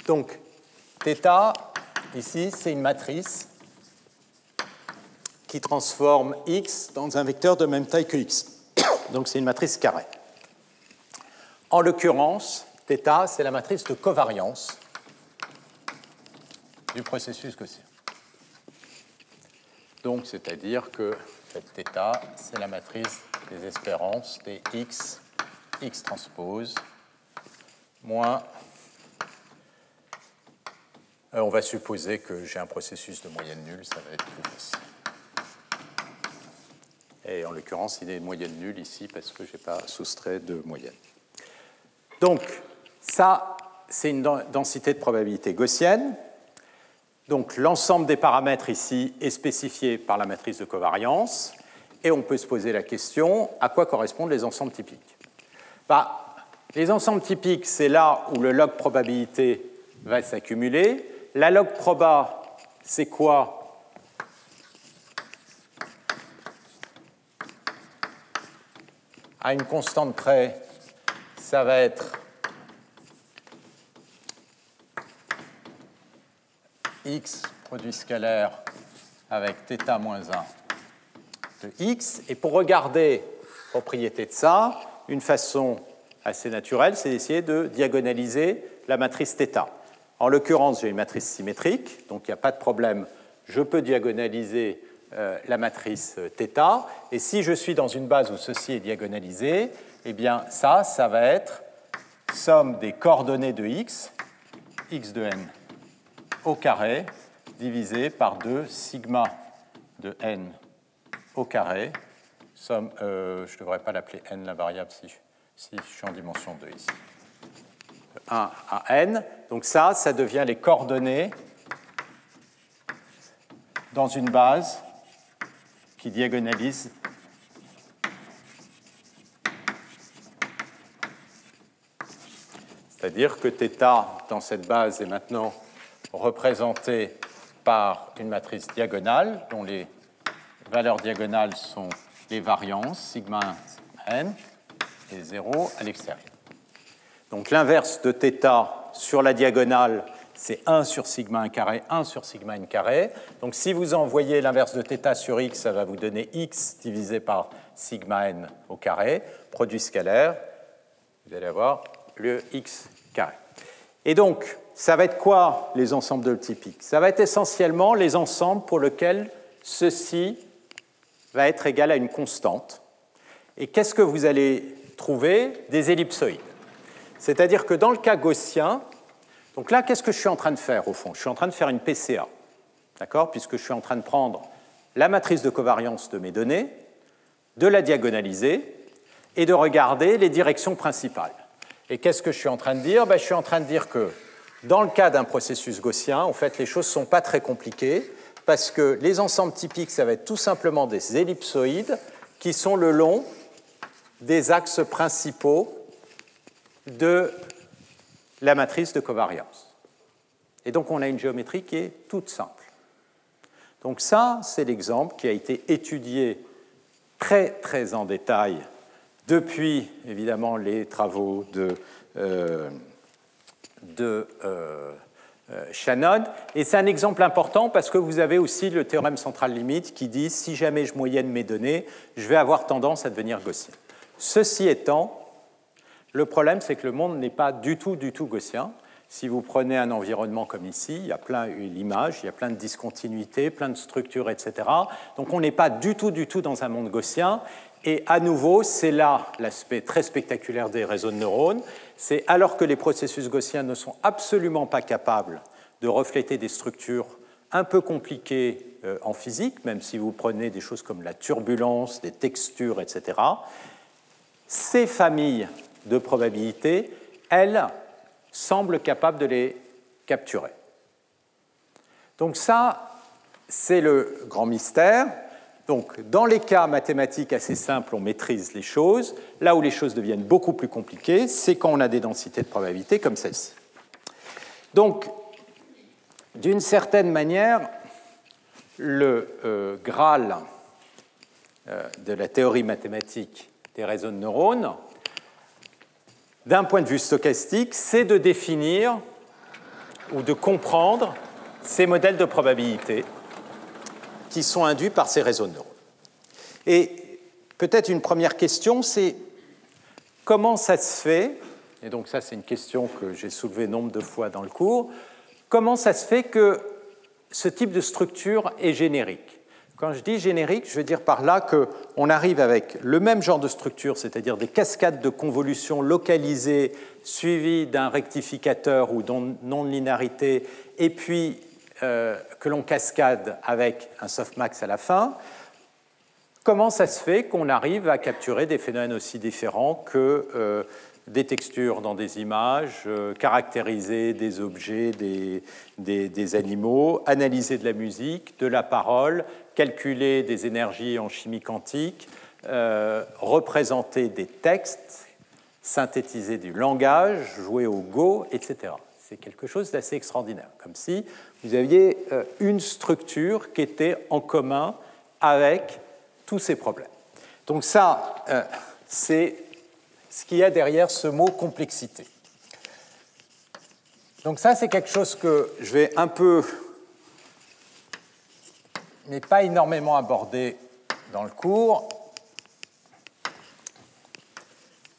donc θ, ici, c'est une matrice qui transforme x dans un vecteur de même taille que x. Donc c'est une matrice carrée. En l'occurrence, θ, c'est la matrice de covariance du processus gaussien. Donc, c'est-à-dire que cette θ, c'est la matrice des espérances des x, x transpose, moins... on va supposer que j'ai un processus de moyenne nulle, ça va être plus facile. Et en l'occurrence, il est moyenne nulle ici parce que je n'ai pas soustrait de moyenne. Donc, ça, c'est une densité de probabilité gaussienne. Donc, l'ensemble des paramètres ici est spécifié par la matrice de covariance. Et on peut se poser la question, à quoi correspondent les ensembles typiques? Les ensembles typiques, c'est là où le log probabilité va s'accumuler. La log proba, c'est quoi? À une constante près, ça va être x produit scalaire avec θ moins 1 de x. Et pour regarder la propriété de ça, une façon assez naturelle, c'est d'essayer de diagonaliser la matrice θ. En l'occurrence, j'ai une matrice symétrique, donc il n'y a pas de problème. Je peux diagonaliser la matrice θ. Et si je suis dans une base où ceci est diagonalisé, eh bien ça va être somme des coordonnées de x, x de n au carré, divisé par 2 sigma de n au carré, somme, je ne devrais pas l'appeler n la variable si je suis en dimension 2 ici. 1 à n, donc ça devient les coordonnées dans une base qui diagonalise c'est-à-dire que θ dans cette base est maintenant représentée par une matrice diagonale dont les valeurs diagonales sont les variances sigma 1, sigma n et 0 à l'extérieur. Donc l'inverse de θ sur la diagonale, c'est 1 sur sigma 1 carré, 1 sur sigma n carré. Donc si vous envoyez l'inverse de θ sur x, ça va vous donner x divisé par sigma n au carré, produit scalaire, vous allez avoir le x carré. Et donc, ça va être quoi les ensembles de typiques? Ça va être essentiellement les ensembles pour lesquels ceci va être égal à une constante. Et qu'est-ce que vous allez trouver? Des ellipsoïdes. C'est-à-dire que dans le cas gaussien, donc là, qu'est-ce que je suis en train de faire au fond? Je suis en train de faire une PCA, d'accord? Puisque je suis en train de prendre la matrice de covariance de mes données, de la diagonaliser et de regarder les directions principales. Et qu'est-ce que je suis en train de dire? Je suis en train de dire que dans le cas d'un processus gaussien, en fait, les choses ne sont pas très compliquées parce que les ensembles typiques, ça va être tout simplement des ellipsoïdes qui sont le long des axes principaux de la matrice de covariance. Et donc, on a une géométrie qui est toute simple. Donc ça, c'est l'exemple qui a été étudié très, très en détail depuis, évidemment, les travaux de Shannon. Et c'est un exemple important parce que vous avez aussi le théorème central limite qui dit si jamais je moyenne mes données, je vais avoir tendance à devenir gaussien. Ceci étant, le problème, c'est que le monde n'est pas du tout gaussien. Si vous prenez un environnement comme ici, il y a plein d'image, il y a plein de discontinuités, plein de structures, etc. Donc on n'est pas du tout dans un monde gaussien. Et à nouveau, c'est là l'aspect très spectaculaire des réseaux de neurones. C'est alors que les processus gaussiens ne sont absolument pas capables de refléter des structures un peu compliquées en physique, même si vous prenez des choses comme la turbulence, des textures, etc. Ces familles de probabilités, elles, semblent capables de les capturer. Donc ça, c'est le grand mystère. Donc, dans les cas mathématiques assez simples, on maîtrise les choses. Là où les choses deviennent beaucoup plus compliquées, c'est quand on a des densités de probabilité comme celle-ci. Donc, d'une certaine manière, le Graal de la théorie mathématique des réseaux de neurones, d'un point de vue stochastique, c'est de définir ou de comprendre ces modèles de probabilité qui sont induits par ces réseaux de neurones. Et peut-être une première question, c'est comment ça se fait, et donc ça c'est une question que j'ai soulevée nombre de fois dans le cours, comment ça se fait que ce type de structure est générique? Quand je dis générique, je veux dire par là qu'on arrive avec le même genre de structure, c'est-à-dire des cascades de convolutions localisées suivies d'un rectificateur ou d'une non-linéarité, et puis que l'on cascade avec un softmax à la fin. Comment ça se fait qu'on arrive à capturer des phénomènes aussi différents que des textures dans des images, caractériser des objets, des animaux, analyser de la musique, de la parole, calculer des énergies en chimie quantique, représenter des textes, synthétiser du langage, jouer au Go, etc. C'est quelque chose d'assez extraordinaire, comme si vous aviez une structure qui était en commun avec tous ces problèmes. Donc ça, c'est ce qu'il y a derrière ce mot complexité. Donc ça, c'est quelque chose que je vais un peu, mais pas énormément aborder dans le cours,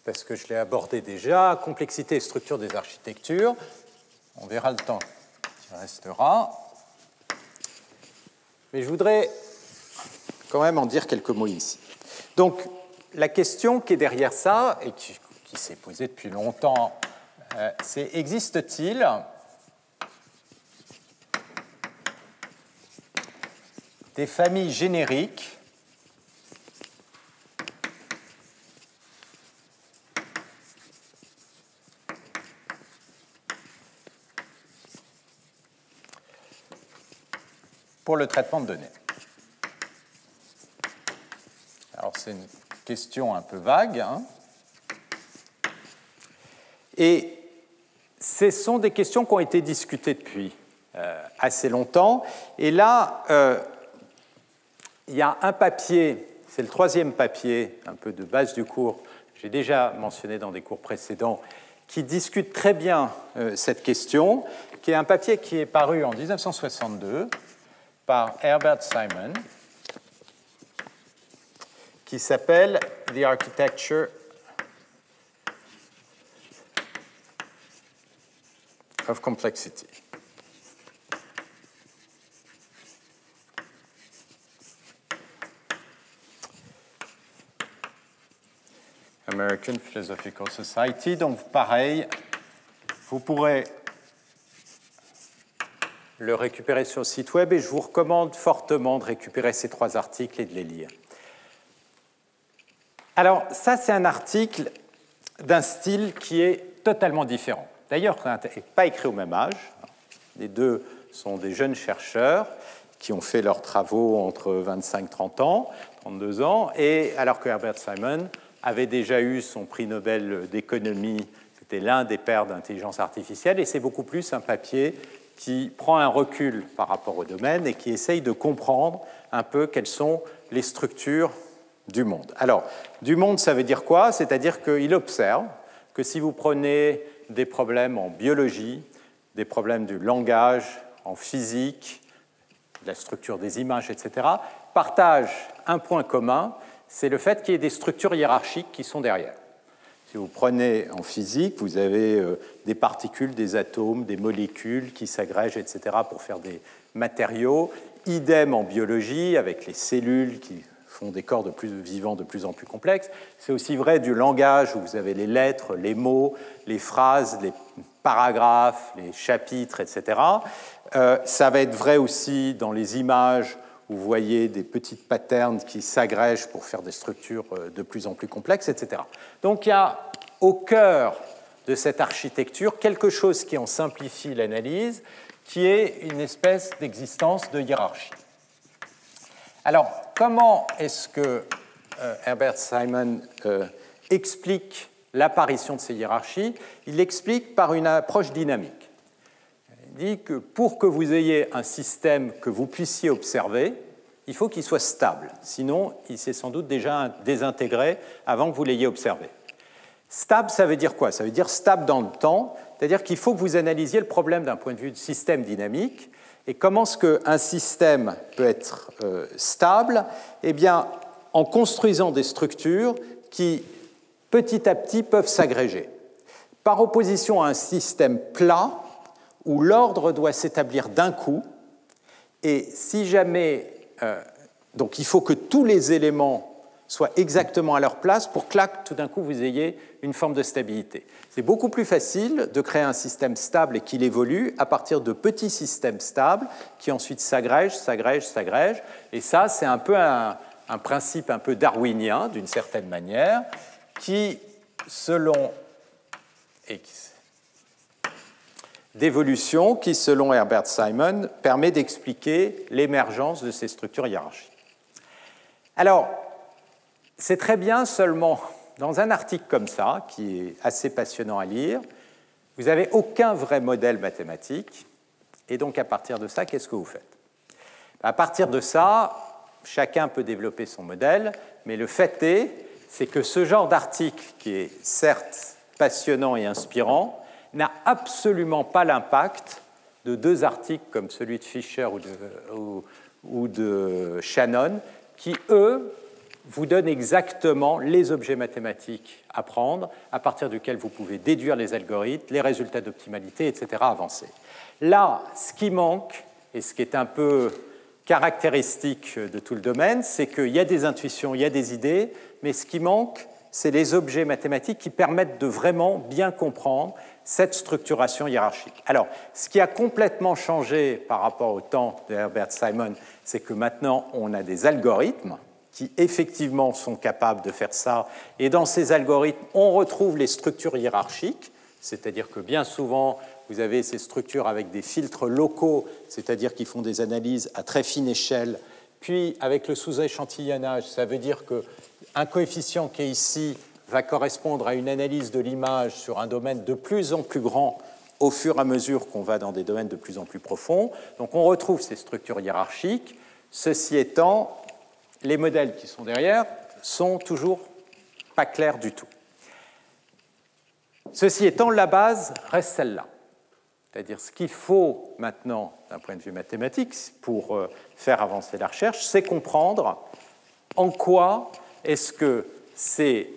parce que je l'ai abordé déjà, complexité et structure des architectures. On verra le temps qui restera. Mais je voudrais quand même en dire quelques mots ici. Donc, la question qui est derrière ça, et qui s'est posée depuis longtemps, c'est existe-t-il des familles génériques pour le traitement de données? Alors, c'est une question un peu vague, hein. Et ce sont des questions qui ont été discutées depuis. assez longtemps. Et là, il y a un papier, c'est le troisième papier, un peu de base du cours, j'ai déjà mentionné dans des cours précédents, qui discute très bien cette question, qui est un papier qui est paru en 1962 par Herbert Simon, qui s'appelle The Architecture of Complexity. American Philosophical Society. Donc, pareil, vous pourrez le récupérer sur le site web et je vous recommande fortement de récupérer ces 3 articles et de les lire. Alors, ça, c'est un article d'un style qui est totalement différent. D'ailleurs, il n'est pas écrit au même âge. Les deux sont des jeunes chercheurs qui ont fait leurs travaux entre 25 et 32 ans, et alors que Herbert Simon avait déjà eu son prix Nobel d'économie, c'était l'un des pères d'intelligence artificielle, et c'est beaucoup plus un papier qui prend un recul par rapport au domaine et qui essaye de comprendre un peu quelles sont les structures du monde. Alors, du monde, ça veut dire quoi? C'est-à-dire qu'il observe que si vous prenez des problèmes en biologie, des problèmes du langage, en physique, la structure des images, etc., partagent un point commun, c'est le fait qu'il y ait des structures hiérarchiques qui sont derrière. Si vous prenez en physique, vous avez des particules, des atomes, des molécules qui s'agrègent, etc., pour faire des matériaux. Idem en biologie, avec les cellules qui font des corps vivants de plus en plus complexes. C'est aussi vrai du langage, où vous avez les lettres, les mots, les phrases, les paragraphes, les chapitres, etc. Ça va être vrai aussi dans les images, où vous voyez des petites patterns qui s'agrègent pour faire des structures de plus en plus complexes, etc. Donc il y a au cœur de cette architecture quelque chose qui en simplifie l'analyse, qui est une espèce d'existence de hiérarchie. Alors, comment est-ce que Herbert Simon explique l'apparition de ces hiérarchies? Il l'explique par une approche dynamique. Il dit que pour que vous ayez un système que vous puissiez observer, il faut qu'il soit stable. Sinon, il s'est sans doute déjà désintégré avant que vous l'ayez observé. Stable, ça veut dire quoi? Ça veut dire stable dans le temps, c'est-à-dire qu'il faut que vous analysiez le problème d'un point de vue de système dynamique. Et comment est-ce qu'un système peut être stable? Eh bien, en construisant des structures qui, petit à petit, peuvent s'agréger. Par opposition à un système plat, où l'ordre doit s'établir d'un coup, et si jamais... donc il faut que tous les éléments soient exactement à leur place pour que là, tout d'un coup, vous ayez une forme de stabilité. C'est beaucoup plus facile de créer un système stable et qu'il évolue à partir de petits systèmes stables qui ensuite s'agrègent, et ça, c'est un peu un principe un peu darwinien, d'une certaine manière, qui, d'évolution qui, selon Herbert Simon, permet d'expliquer l'émergence de ces structures hiérarchiques. Alors, c'est très bien, seulement dans un article comme ça, qui est assez passionnant à lire, vous n'avez aucun vrai modèle mathématique, et donc à partir de ça, qu'est-ce que vous faites? À partir de ça, chacun peut développer son modèle, mais le fait est, c'est que ce genre d'article, qui est certes passionnant et inspirant, n'a absolument pas l'impact de 2 articles comme celui de Fisher ou de Shannon, qui, eux, vous donnent exactement les objets mathématiques à prendre, à partir duquel vous pouvez déduire les algorithmes, les résultats d'optimalité, etc., avancer. Là, ce qui manque, et ce qui est un peu caractéristique de tout le domaine, c'est qu'il y a des intuitions, il y a des idées, mais ce qui manque, c'est les objets mathématiques qui permettent de vraiment bien comprendre cette structuration hiérarchique. Alors, ce qui a complètement changé par rapport au temps de Herbert Simon, c'est que maintenant, on a des algorithmes qui, effectivement, sont capables de faire ça. Et dans ces algorithmes, on retrouve les structures hiérarchiques, c'est-à-dire que bien souvent, vous avez ces structures avec des filtres locaux, c'est-à-dire qui font des analyses à très fine échelle. Puis, avec le sous-échantillonnage, ça veut dire qu'un coefficient qui est ici va correspondre à une analyse de l'image sur un domaine de plus en plus grand au fur et à mesure qu'on va dans des domaines de plus en plus profonds. Donc on retrouve ces structures hiérarchiques. Ceci étant, les modèles qui sont derrière sont toujours pas clairs du tout. Ceci étant, la base reste celle-là. C'est-à-dire ce qu'il faut maintenant, d'un point de vue mathématique, pour faire avancer la recherche, c'est comprendre en quoi est-ce que ces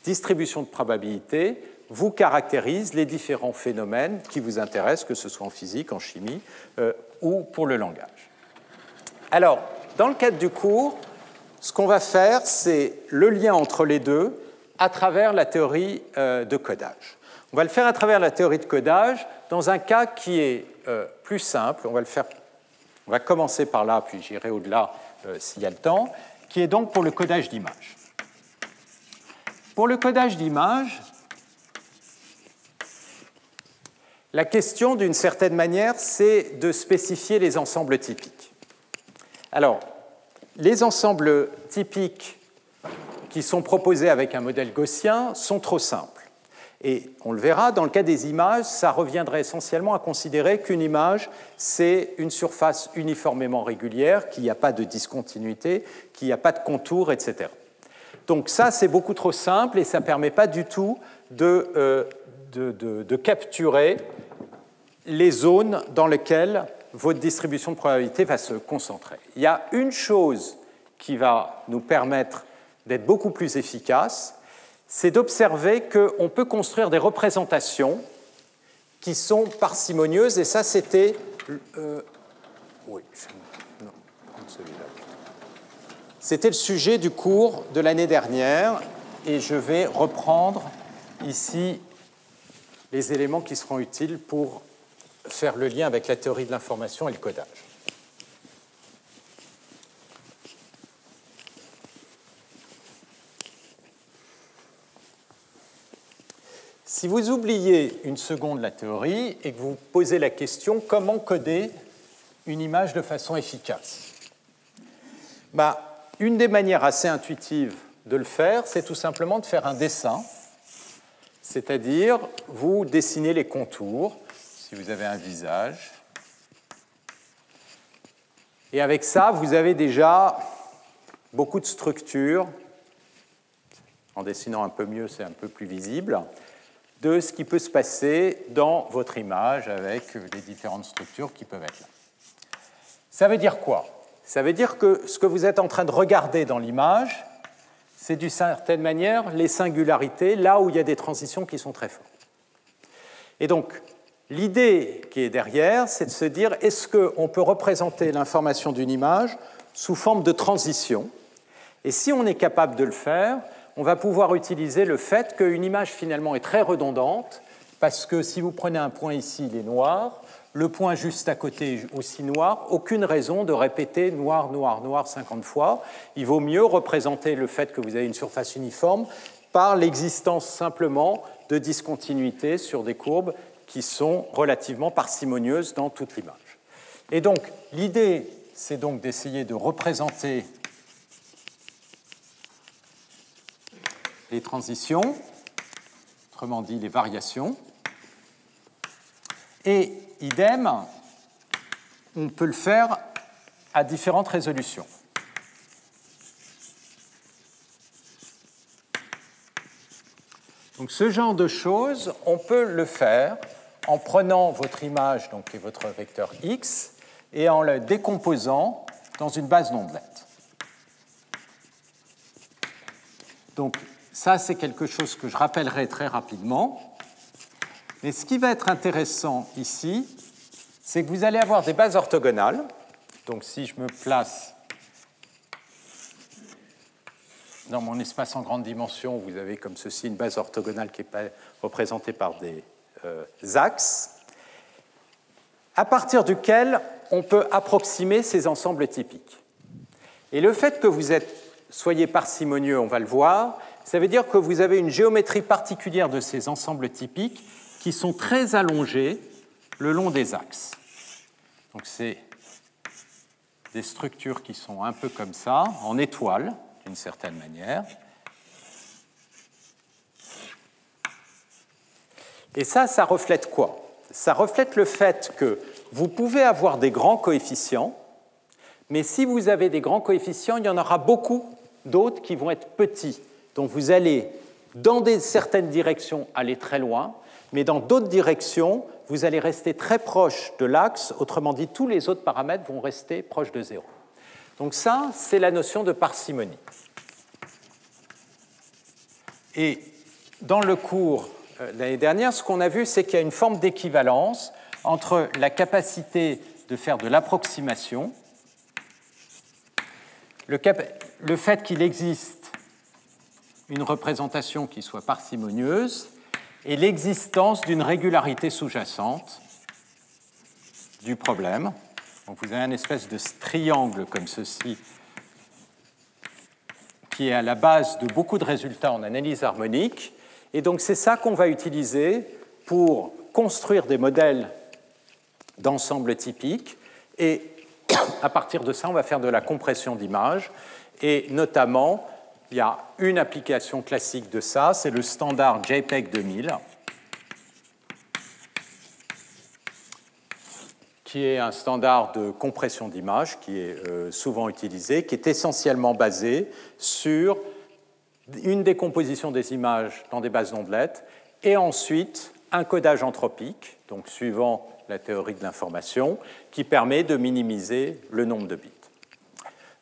distributions de probabilité vous caractérisent les différents phénomènes qui vous intéressent, que ce soit en physique, en chimie ou pour le langage. Alors, dans le cadre du cours, ce qu'on va faire, c'est le lien entre les deux à travers la théorie de codage. On va le faire à travers la théorie de codage dans un cas qui est plus simple. On va commencer par là, puis j'irai au-delà s'il y a le temps, qui est donc pour le codage d'images. Pour le codage d'images, la question, d'une certaine manière, c'est de spécifier les ensembles typiques. Alors, les ensembles typiques qui sont proposés avec un modèle gaussien sont trop simples. Et on le verra, dans le cas des images, ça reviendrait essentiellement à considérer qu'une image, c'est une surface uniformément régulière, qu'il n'y a pas de discontinuité, qu'il n'y a pas de contour, etc. Donc ça, c'est beaucoup trop simple et ça ne permet pas du tout de capturer les zones dans lesquelles votre distribution de probabilité va se concentrer. Il y a une chose qui va nous permettre d'être beaucoup plus efficace, c'est d'observer qu'on peut construire des représentations qui sont parcimonieuses, et ça, c'était... C'était le sujet du cours de l'année dernière, et je vais reprendre ici les éléments qui seront utiles pour faire le lien avec la théorie de l'information et le codage. Si vous oubliez une seconde la théorie et que vous posez la question comment coder une image de façon efficace, une des manières assez intuitives de le faire, c'est tout simplement de faire un dessin, c'est-à-dire vous dessinez les contours, si vous avez un visage, et avec ça, vous avez déjà beaucoup de structures, en dessinant un peu mieux, c'est un peu plus visible, de ce qui peut se passer dans votre image avec les différentes structures qui peuvent être là. Ça veut dire quoi? Ça veut dire que ce que vous êtes en train de regarder dans l'image, c'est d'une certaine manière les singularités, là où il y a des transitions qui sont très fortes. Et donc, l'idée qui est derrière, c'est de se dire, est-ce qu'on peut représenter l'information d'une image sous forme de transition? Et si on est capable de le faire, on va pouvoir utiliser le fait qu'une image finalement est très redondante, parce que si vous prenez un point ici, il est noir, le point juste à côté est aussi noir, aucune raison de répéter noir, noir, noir 50 fois. Il vaut mieux représenter le fait que vous avez une surface uniforme par l'existence simplement de discontinuités sur des courbes qui sont relativement parcimonieuses dans toute l'image. Et donc, l'idée, c'est donc d'essayer de représenter les transitions, autrement dit les variations, et idem, on peut le faire à différentes résolutions. Donc ce genre de choses, on peut le faire en prenant votre image, donc, et votre vecteur x, et en le décomposant dans une base nombelette. Donc ça, c'est quelque chose que je rappellerai très rapidement. Mais ce qui va être intéressant ici, c'est que vous allez avoir des bases orthogonales. Donc si je me place dans mon espace en grande dimension, vous avez comme ceci une base orthogonale qui est représentée par des axes, à partir duquel on peut approximer ces ensembles typiques. Et le fait que vous soyez parcimonieux, on va le voir, ça veut dire que vous avez une géométrie particulière de ces ensembles typiques qui sont très allongés le long des axes. Donc c'est des structures qui sont un peu comme ça, en étoile, d'une certaine manière. Et ça reflète quoi? ça reflète le fait que vous pouvez avoir des grands coefficients, mais si vous avez des grands coefficients, il y en aura beaucoup d'autres qui vont être petits. Donc vous allez, dans certaines directions, aller très loin, mais dans d'autres directions, vous allez rester très proche de l'axe. Autrement dit, tous les autres paramètres vont rester proches de 0. Donc ça, c'est la notion de parcimonie. Et dans le cours l'année dernière, ce qu'on a vu, c'est qu'il y a une forme d'équivalence entre la capacité de faire de l'approximation, le fait qu'il existe une représentation qui soit parcimonieuse et l'existence d'une régularité sous-jacente du problème. Donc vous avez une espèce de triangle comme ceci qui est à la base de beaucoup de résultats en analyse harmonique. Et donc c'est ça qu'on va utiliser pour construire des modèles d'ensemble typiques. Et à partir de ça, on va faire de la compression d'images. Et notamment, il y a une application classique de ça, c'est le standard JPEG 2000, qui est un standard de compression d'images qui est souvent utilisé, qui est essentiellement basé sur une décomposition des images dans des bases d'ondelettes et ensuite un codage anthropique, donc suivant la théorie de l'information, qui permet de minimiser le nombre de bits.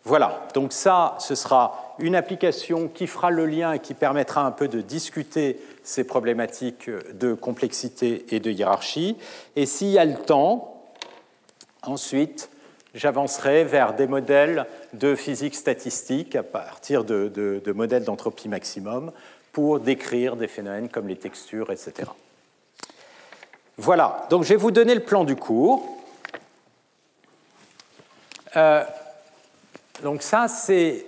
Voilà, donc ça, ce sera une application qui fera le lien et qui permettra un peu de discuter ces problématiques de complexité et de hiérarchie. Et s'il y a le temps, ensuite, j'avancerai vers des modèles de physique statistique à partir de modèles d'entropie maximum pour décrire des phénomènes comme les textures, etc. Voilà, donc je vais vous donner le plan du cours. Donc ça, c'est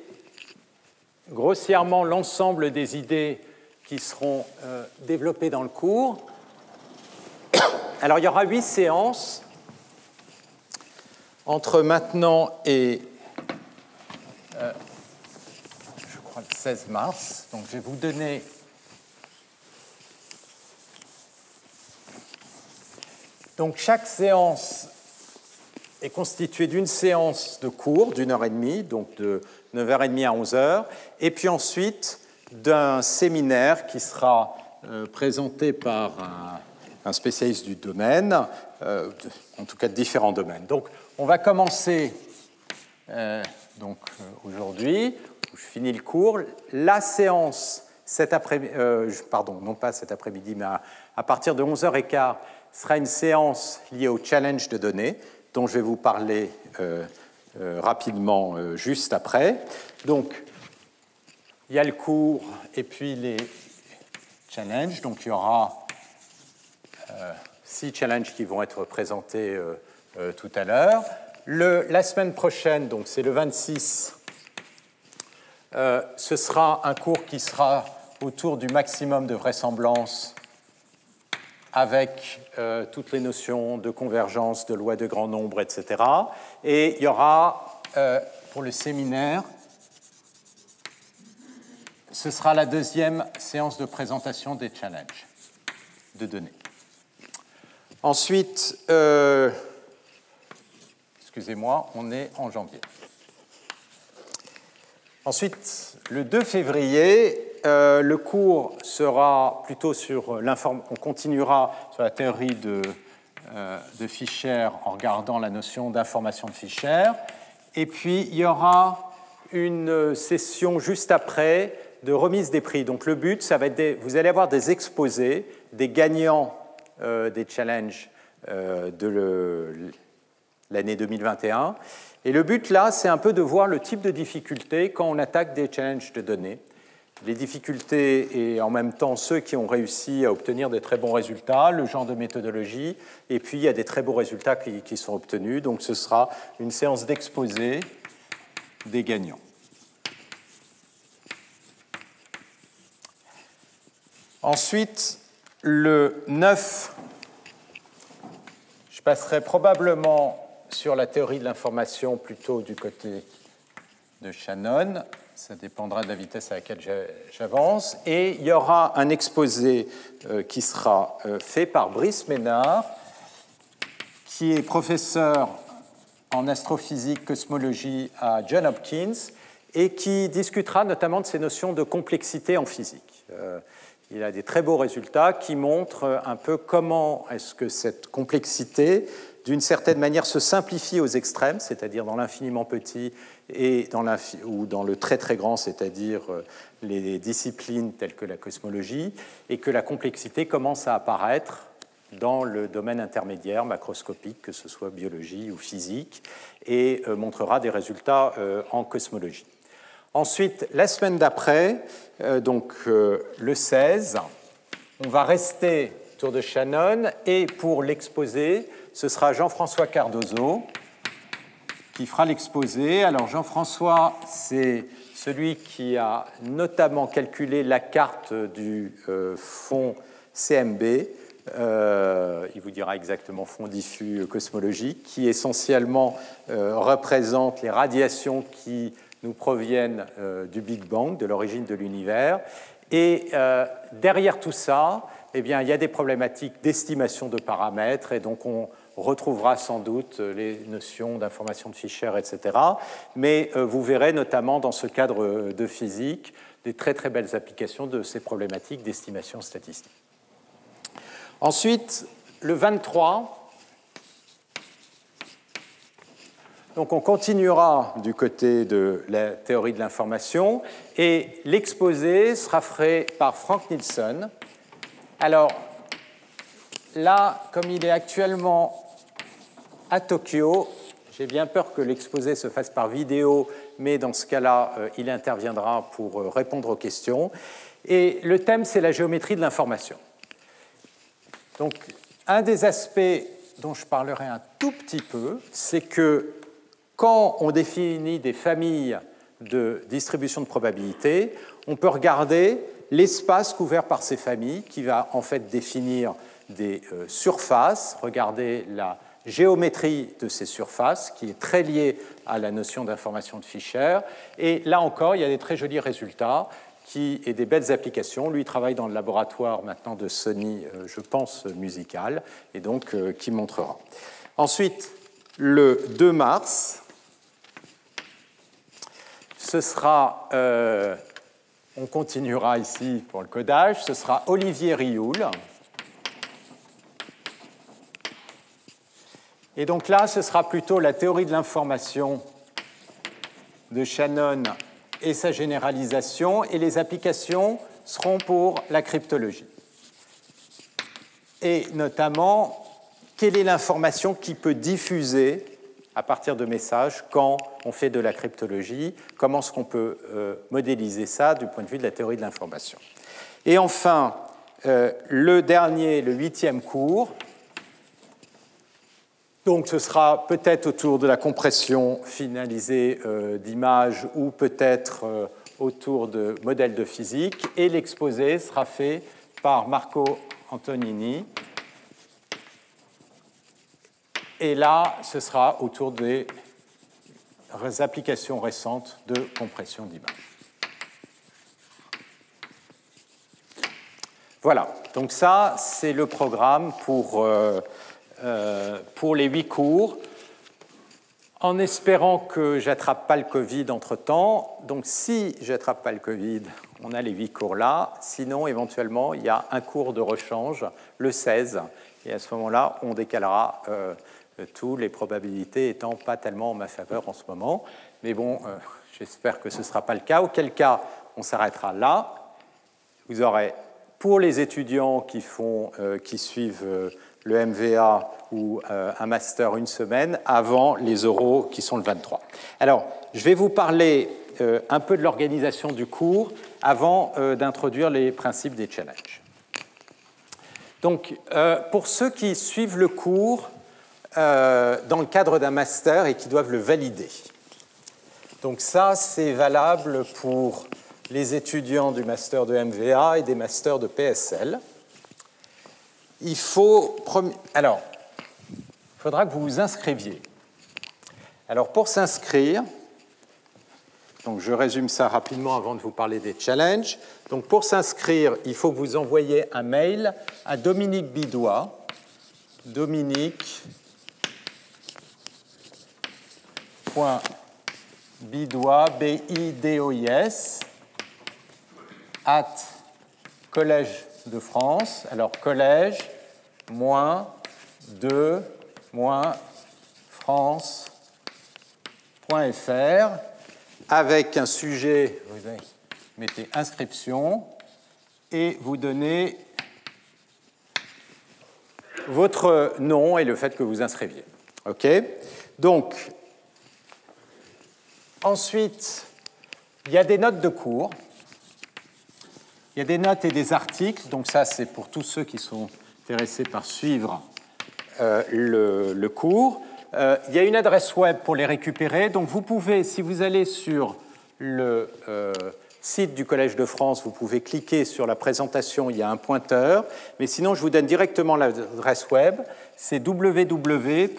grossièrement l'ensemble des idées qui seront développées dans le cours. Alors, il y aura 8 séances entre maintenant et, je crois, le 16 mars. Donc, je vais vous donner... Donc, chaque séance est constituée d'une séance de cours d'une heure et demie, donc de 9h30 à 11h, et puis ensuite d'un séminaire qui sera présenté par un spécialiste du domaine, en tout cas de différents domaines. Donc, on va commencer aujourd'hui, où je finis le cours. La séance cet après-midi, pardon, non pas cet après-midi, mais à partir de 11h15, sera une séance liée au challenge de données, dont je vais vous parler rapidement juste après. Donc, il y a le cours et puis les challenges. Donc, il y aura 6 challenges qui vont être présentés tout à l'heure. La semaine prochaine, donc c'est le 26, ce sera un cours qui sera autour du maximum de vraisemblance avec toutes les notions de convergence, de loi de grand nombre, etc. Et il y aura, pour le séminaire, ce sera la deuxième séance de présentation des challenges de données. Ensuite, excusez-moi, on est en janvier. Ensuite, le 2 février, le cours sera plutôt sur l'information. On continuera sur la théorie de Fisher en regardant la notion d'information de Fisher. Et puis, il y aura une session juste après de remise des prix. Donc, le but, ça va être vous allez avoir des exposés des gagnants des challenges de l'année 2021. Et le but, là, c'est un peu de voir le type de difficulté quand on attaque des challenges de données. Les difficultés et en même temps ceux qui ont réussi à obtenir des très bons résultats, le genre de méthodologie, et puis il y a des très beaux résultats qui sont obtenus. Donc ce sera une séance d'exposé des gagnants. Ensuite, le 9, je passerai probablement sur la théorie de l'information plutôt du côté de Shannon. Ça dépendra de la vitesse à laquelle j'avance. Et il y aura un exposé qui sera fait par Brice Ménard qui est professeur en astrophysique, cosmologie à Johns Hopkins, et qui discutera notamment de ces notions de complexité en physique. Il a des très beaux résultats qui montrent un peu comment est-ce que cette complexité, d'une certaine manière, se simplifie aux extrêmes, c'est-à-dire dans l'infiniment petit et ou dans le très très grand, c'est-à-dire les disciplines telles que la cosmologie, et que la complexité commence à apparaître dans le domaine intermédiaire macroscopique, que ce soit biologie ou physique, et montrera des résultats en cosmologie. Ensuite, la semaine d'après, donc le 16, on va rester autour de Shannon, et pour l'exposé, ce sera Jean-François Cardozo qui fera l'exposé. Alors Jean-François, c'est celui qui a notamment calculé la carte du fond CMB. Il vous dira exactement fond diffus cosmologique, qui essentiellement représente les radiations qui nous proviennent du Big Bang, de l'origine de l'univers. Et derrière tout ça, eh bien, il y a des problématiques d'estimation de paramètres, et donc on retrouvera sans doute les notions d'information de Fisher, etc. Mais vous verrez notamment dans ce cadre de physique des très très belles applications de ces problématiques d'estimation statistique. Ensuite, le 23, donc on continuera du côté de la théorie de l'information, et l'exposé sera fait par Frank Nielsen. Alors là, comme il est actuellement à Tokyo, j'ai bien peur que l'exposé se fasse par vidéo, mais dans ce cas-là, il interviendra pour répondre aux questions. Et le thème, c'est la géométrie de l'information. Donc, un des aspects dont je parlerai un tout petit peu, c'est que quand on définit des familles de distribution de probabilité, on peut regarder l'espace couvert par ces familles, qui va en fait définir des surfaces, regarder la géométrie de ces surfaces, qui est très liée à la notion d'information de Fisher. Et là encore, il y a des très jolis résultats et des belles applications. Lui, il travaille dans le laboratoire maintenant de Sony, je pense, musical, et donc qui montrera. Ensuite, le 2 mars, ce sera, on continuera ici pour le codage, ce sera Olivier Rioul. Et donc là, ce sera plutôt la théorie de l'information de Shannon et sa généralisation, et les applications seront pour la cryptologie. Et notamment, quelle est l'information qui peut diffuser à partir de messages quand on fait de la cryptologie, comment est-ce qu'on peut modéliser ça du point de vue de la théorie de l'information. Et enfin, le dernier, le 8e cours, donc ce sera peut-être autour de la compression finalisée d'images, ou peut-être autour de modèles de physique, et l'exposé sera fait par Marco Antonini. Et là, ce sera autour des applications récentes de compression d'images. Voilà, donc ça, c'est le programme pour les 8 cours, en espérant que je n'attrape pas le Covid entre-temps. Donc si je n'attrape pas le Covid, on a les 8 cours là. Sinon, éventuellement, il y a un cours de rechange le 16. Et à ce moment-là, on décalera tout, les probabilités étant pas tellement en ma faveur en ce moment. Mais bon, j'espère que ce ne sera pas le cas. Auquel cas, on s'arrêtera là. Vous aurez, pour les étudiants qui suivent le MVA ou un master une semaine, avant les oraux qui sont le 23. Alors, je vais vous parler un peu de l'organisation du cours avant d'introduire les principes des challenges. Donc, pour ceux qui suivent le cours dans le cadre d'un master et qui doivent le valider, donc ça, c'est valable pour les étudiants du master de MVA et des masters de PSL. Il faudra que vous vous inscriviez. Alors, pour s'inscrire, donc je résume ça rapidement avant de vous parler des challenges. Donc, pour s'inscrire, il faut que vous envoyiez un mail à Dominique Bidois, Dominique Bidois, B-I-D-O-I-S, @Collège de France. Alors, collège, -de, France.fr, avec un sujet, vous mettez inscription, et vous donnez votre nom et le fait que vous inscriviez. OK ? Donc, ensuite, il y a des notes de cours. Il y a des notes et des articles. Donc ça, c'est pour tous ceux qui sont intéressés par suivre le cours. Il y a une adresse web pour les récupérer. Donc vous pouvez, si vous allez sur le site du Collège de France, vous pouvez cliquer sur la présentation, il y a un pointeur. Mais sinon, je vous donne directement l'adresse web. C'est www.di.ens.fr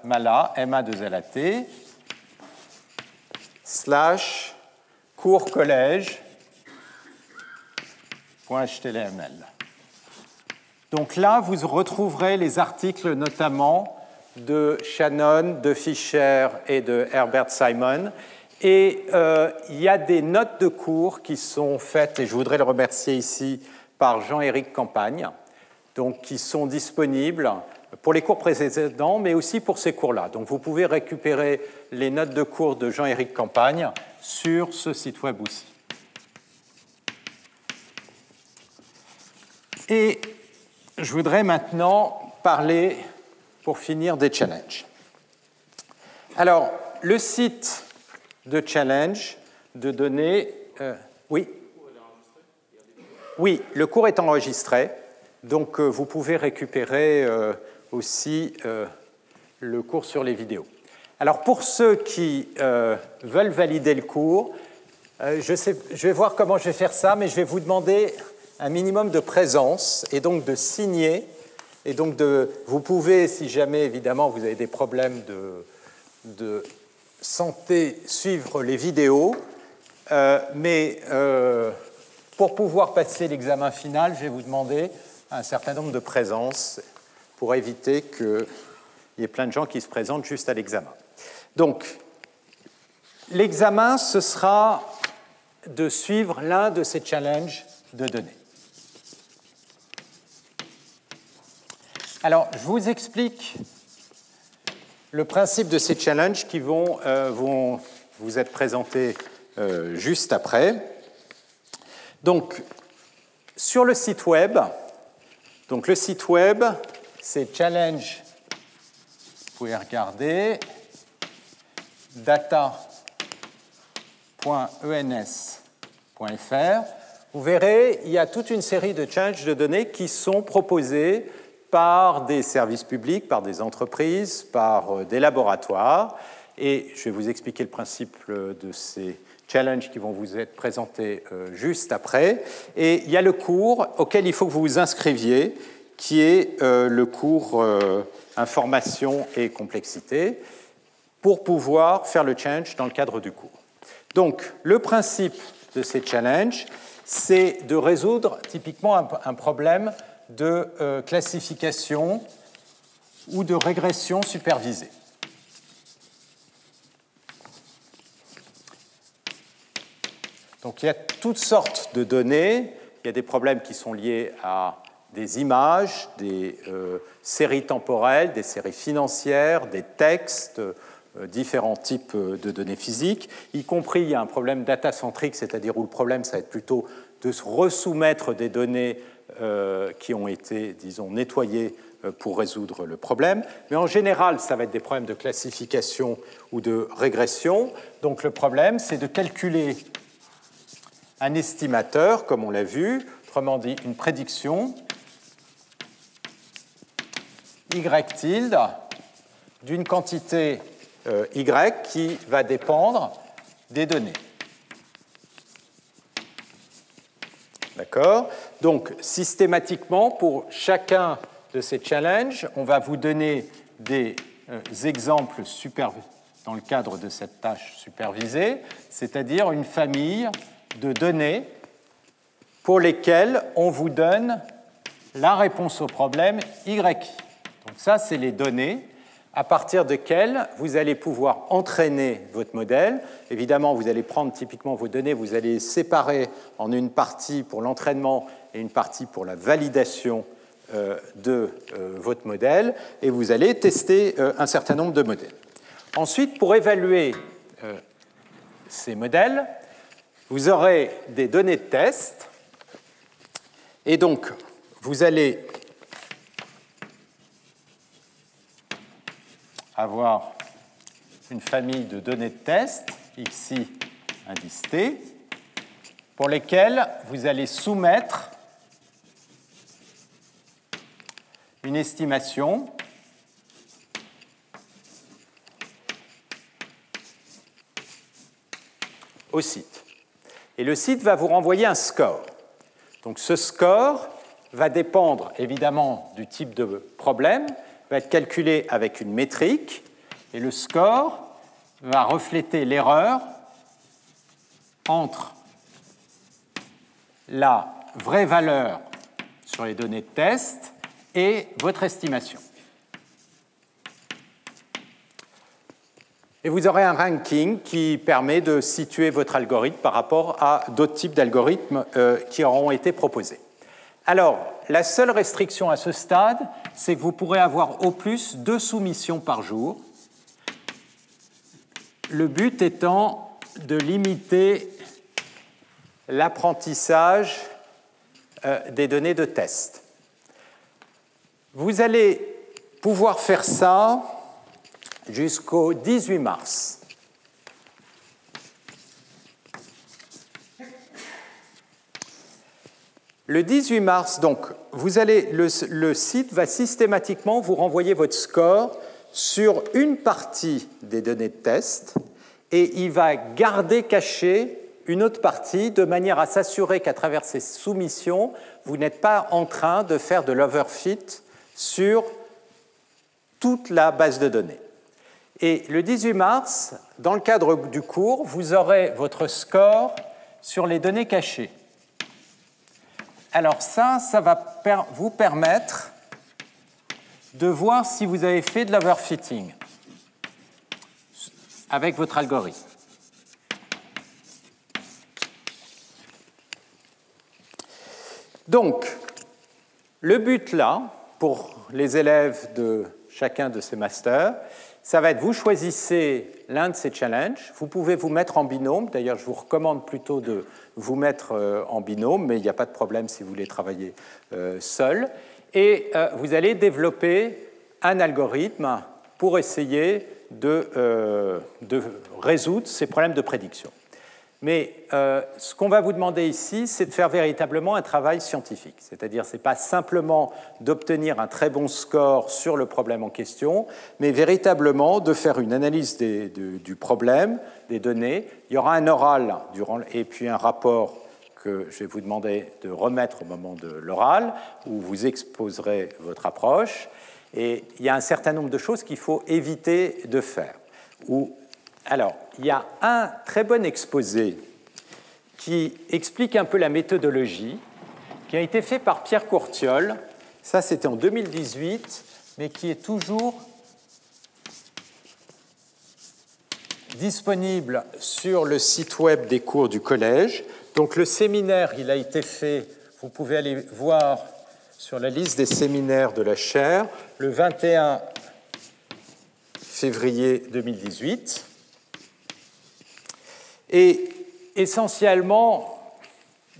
/mala, M-A-2-L-A-T, /cours-collège.html. Donc là, vous retrouverez les articles notamment de Shannon, de Fisher et de Herbert Simon. Et il y a des notes de cours qui sont faites, et je voudrais le remercier ici, par Jean-Éric Campagne, donc qui sont disponibles pour les cours précédents, mais aussi pour ces cours-là. Donc vous pouvez récupérer les notes de cours de Jean-Éric Campagne sur ce site web aussi. Et je voudrais maintenant parler, pour finir, des challenges. Alors, le site de challenge de données... oui. Oui, le cours est enregistré, donc vous pouvez récupérer aussi le cours sur les vidéos. Alors, pour ceux qui veulent valider le cours, je vais voir comment je vais faire ça, mais je vais vous demander un minimum de présence et donc de signer. Et donc, vous pouvez, si jamais, évidemment, vous avez des problèmes de santé, suivre les vidéos, mais pour pouvoir passer l'examen final, je vais vous demander un certain nombre de présences pour éviter qu'il y ait plein de gens qui se présentent juste à l'examen. Donc, l'examen, ce sera de suivre l'un de ces challenges de données. Alors, je vous explique le principe de ces challenges qui vont vous être présentés juste après. Donc, sur le site web, c'est challenge, vous pouvez regarder, data.ens.fr. Vous verrez, il y a toute une série de challenges de données qui sont proposés par des services publics, par des entreprises, par des laboratoires. Et je vais vous expliquer le principe de ces challenges qui vont vous être présentés juste après. Et il y a le cours auquel il faut que vous vous inscriviez, qui est le cours Information et complexité, pour pouvoir faire le challenge dans le cadre du cours. Donc, le principe de ces challenges, c'est de résoudre typiquement un problème de classification ou de régression supervisée. Donc il y a toutes sortes de données. Il y a des problèmes qui sont liés à des images, des séries temporelles, des séries financières, des textes, différents types de données physiques, y compris il y a un problème data-centrique, c'est-à-dire où le problème, ça va être plutôt de se resoumettre des données qui ont été, disons, nettoyées pour résoudre le problème. Mais en général, ça va être des problèmes de classification ou de régression. Donc le problème, c'est de calculer un estimateur, comme on l'a vu, autrement dit une prédiction, y tilde, d'une quantité y qui va dépendre des données. D'accord ? Donc, systématiquement, pour chacun de ces challenges, on va vous donner des exemples dans le cadre de cette tâche supervisée, c'est-à-dire une famille de données pour lesquelles on vous donne
la réponse au problème YI. Donc ça, c'est les données à partir desquelles vous allez pouvoir entraîner votre modèle. Évidemment, vous allez prendre typiquement vos données, vous allez les séparer en une partie pour l'entraînement et une partie pour la validation de votre modèle, et vous allez tester un certain nombre de modèles. Ensuite, pour évaluer ces modèles, vous aurez des données de test, et donc vous allez avoir une famille de données de test, XI indice T, pour lesquelles vous allez soumettre une estimation au site. Et le site va vous renvoyer un score. Donc ce score va dépendre évidemment du type de problème, va être calculé avec une métrique, et le score va refléter l'erreur entre la vraie valeur sur les données de test et votre estimation. Et vous aurez un ranking qui permet de situer votre algorithme par rapport à d'autres types d'algorithmes qui auront été proposés. Alors, la seule restriction à ce stade, c'est que vous pourrez avoir au plus 2 soumissions par jour. Le but étant de limiter l'apprentissage des données de test. Vous allez pouvoir faire ça jusqu'au 18 mars. Le 18 mars, donc, le site va systématiquement vous renvoyer votre score sur une partie des données de test et il va garder cachée une autre partie de manière à s'assurer qu'à travers ces soumissions, vous n'êtes pas en train de faire de l'overfit sur toute la base de données. Et le 18 mars, dans le cadre du cours, vous aurez votre score sur les données cachées. Alors ça va vous permettre de voir si vous avez fait de l'overfitting avec votre algorithme. Donc, le but là, pour les élèves de chacun de ces masters, ça va être, vous choisissez l'un de ces challenges, vous pouvez vous mettre en binôme, d'ailleurs je vous recommande plutôt de vous mettre en binôme, mais il n'y a pas de problème si vous voulez travailler seul, et vous allez développer un algorithme pour essayer de résoudre ces problèmes de prédiction. Mais ce qu'on va vous demander ici, c'est de faire véritablement un travail scientifique. C'est-à-dire, ce n'est pas simplement d'obtenir un très bon score sur le problème en question, mais véritablement de faire une analyse du problème, des données. Il y aura un oral et puis un rapport que je vais vous demander de remettre au moment de l'oral, où vous exposerez votre approche. Et il y a un certain nombre de choses qu'il faut éviter de faire. Alors, il y a un très bon exposé qui explique un peu la méthodologie, qui a été fait par Pierre Courtiol. Ça, c'était en 2018, mais qui est toujours disponible sur le site web des cours du collège. Donc, le séminaire, il a été fait, vous pouvez aller voir sur la liste des séminaires de la chaire, le 21 février 2018. Et essentiellement,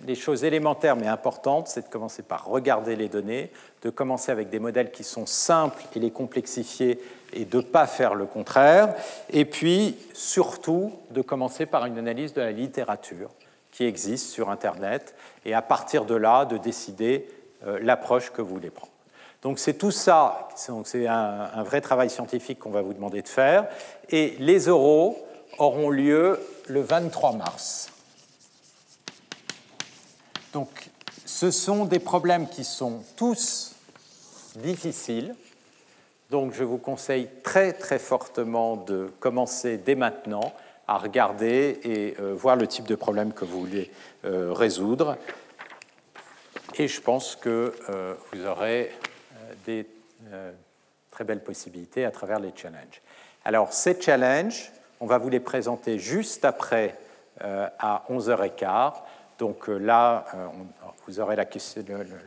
les choses élémentaires mais importantes, c'est de commencer par regarder les données, de commencer avec des modèles qui sont simples et les complexifier et de ne pas faire le contraire, et puis surtout de commencer par une analyse de la littérature qui existe sur Internet, et à partir de là, de décider l'approche que vous voulez prendre. Donc c'est tout ça, c'est un vrai travail scientifique qu'on va vous demander de faire, et les oraux auront lieu le 23 mars. Donc, ce sont des problèmes qui sont tous difficiles. Donc, je vous conseille très, très fortement de commencer dès maintenant à regarder et voir le type de problème que vous voulez résoudre.
et je pense que vous aurez des très belles possibilités à travers les challenges. Alors, ces challenges, on va vous les présenter juste après à 11h15. Donc là, vous aurez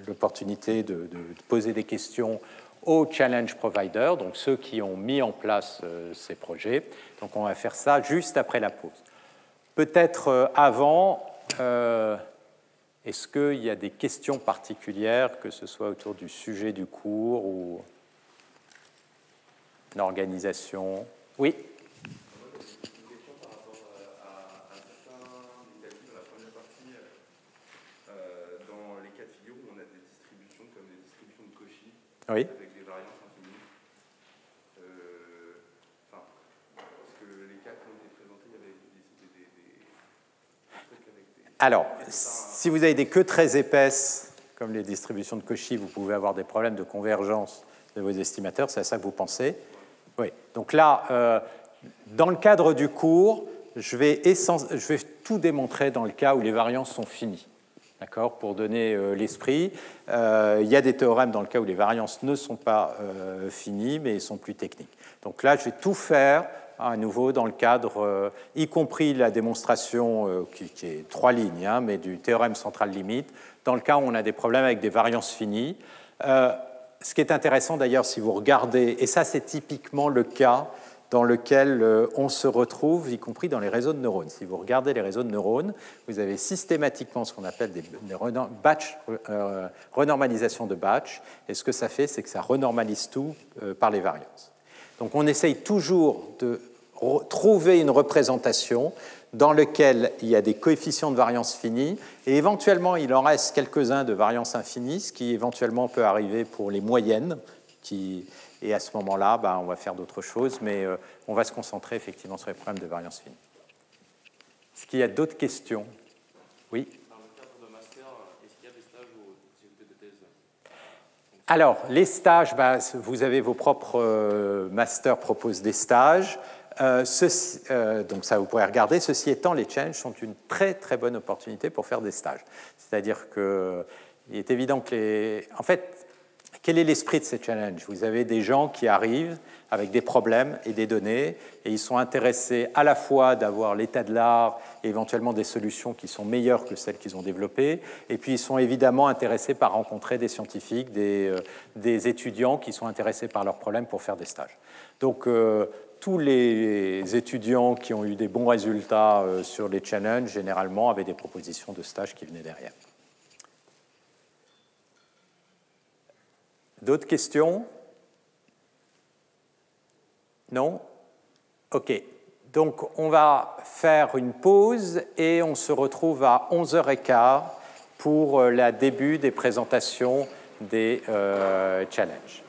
l'opportunité de poser des questions aux challenge providers, donc ceux qui ont mis en place ces projets. Donc on va faire ça juste après la pause. Peut-être avant, est-ce qu'il y a des questions particulières, que ce soit autour du sujet du cours ou l'organisation? Oui. Oui. Avec des variances infinies. Parce que les cas qui ont été présentés, il y avait des trucs avec des... Alors, si vous avez des queues très épaisses, comme les distributions de Cauchy, vous pouvez avoir des problèmes de convergence de vos estimateurs, c'est à ça que vous pensez. Oui. Donc là, dans le cadre du cours, je vais tout démontrer dans le cas où les variances sont finies. D'accord, pour donner l'esprit, il y a des théorèmes dans le cas où les variances ne sont pas finies, mais sont plus techniques. Donc là, je vais tout faire à nouveau dans le cadre, y compris la démonstration qui est 3 lignes, hein, mais du théorème central limite, dans le cas où on a des problèmes avec des variances finies. Ce qui est intéressant d'ailleurs, si vous regardez, et ça c'est typiquement le cas dans lequel on se retrouve, y compris dans les réseaux de neurones. Si vous regardez les réseaux de neurones, vous avez systématiquement ce qu'on appelle des renormalisation de batch, et ce que ça fait, c'est que ça renormalise tout par les variances. Donc on essaye toujours de trouver une représentation dans laquelle il y a des coefficients de variance finis, et éventuellement il en reste quelques-uns de variance infinie, ce qui éventuellement peut arriver pour les moyennes, et à ce moment-là, on va faire d'autres choses, mais on va se concentrer effectivement sur les problèmes de variance finie. Est-ce qu'il y a d'autres questions? Oui. Dans le cadre de master, est-ce qu'il y a des stages ou des activités de thèse? Alors, les stages, vous avez vos propres masters proposent des stages. Donc ça, vous pourrez regarder. Ceci étant, les challenges sont une très très bonne opportunité pour faire des stages. C'est-à-dire qu'il est évident que en fait, quel est l'esprit de ces challenges? Vous avez des gens qui arrivent avec des problèmes et des données, et ils sont intéressés à la fois d'avoir l'état de l'art et éventuellement des solutions qui sont meilleures que celles qu'ils ont développées, et puis ils sont évidemment intéressés par rencontrer des scientifiques, des étudiants qui sont intéressés par leurs problèmes pour faire des stages. Donc tous les étudiants qui ont eu des bons résultats sur les challenges, généralement, avaient des propositions de stages qui venaient derrière. D'autres questions? Non? OK. Donc, on va faire une pause et on se retrouve à 11h15 pour le début des présentations des challenges.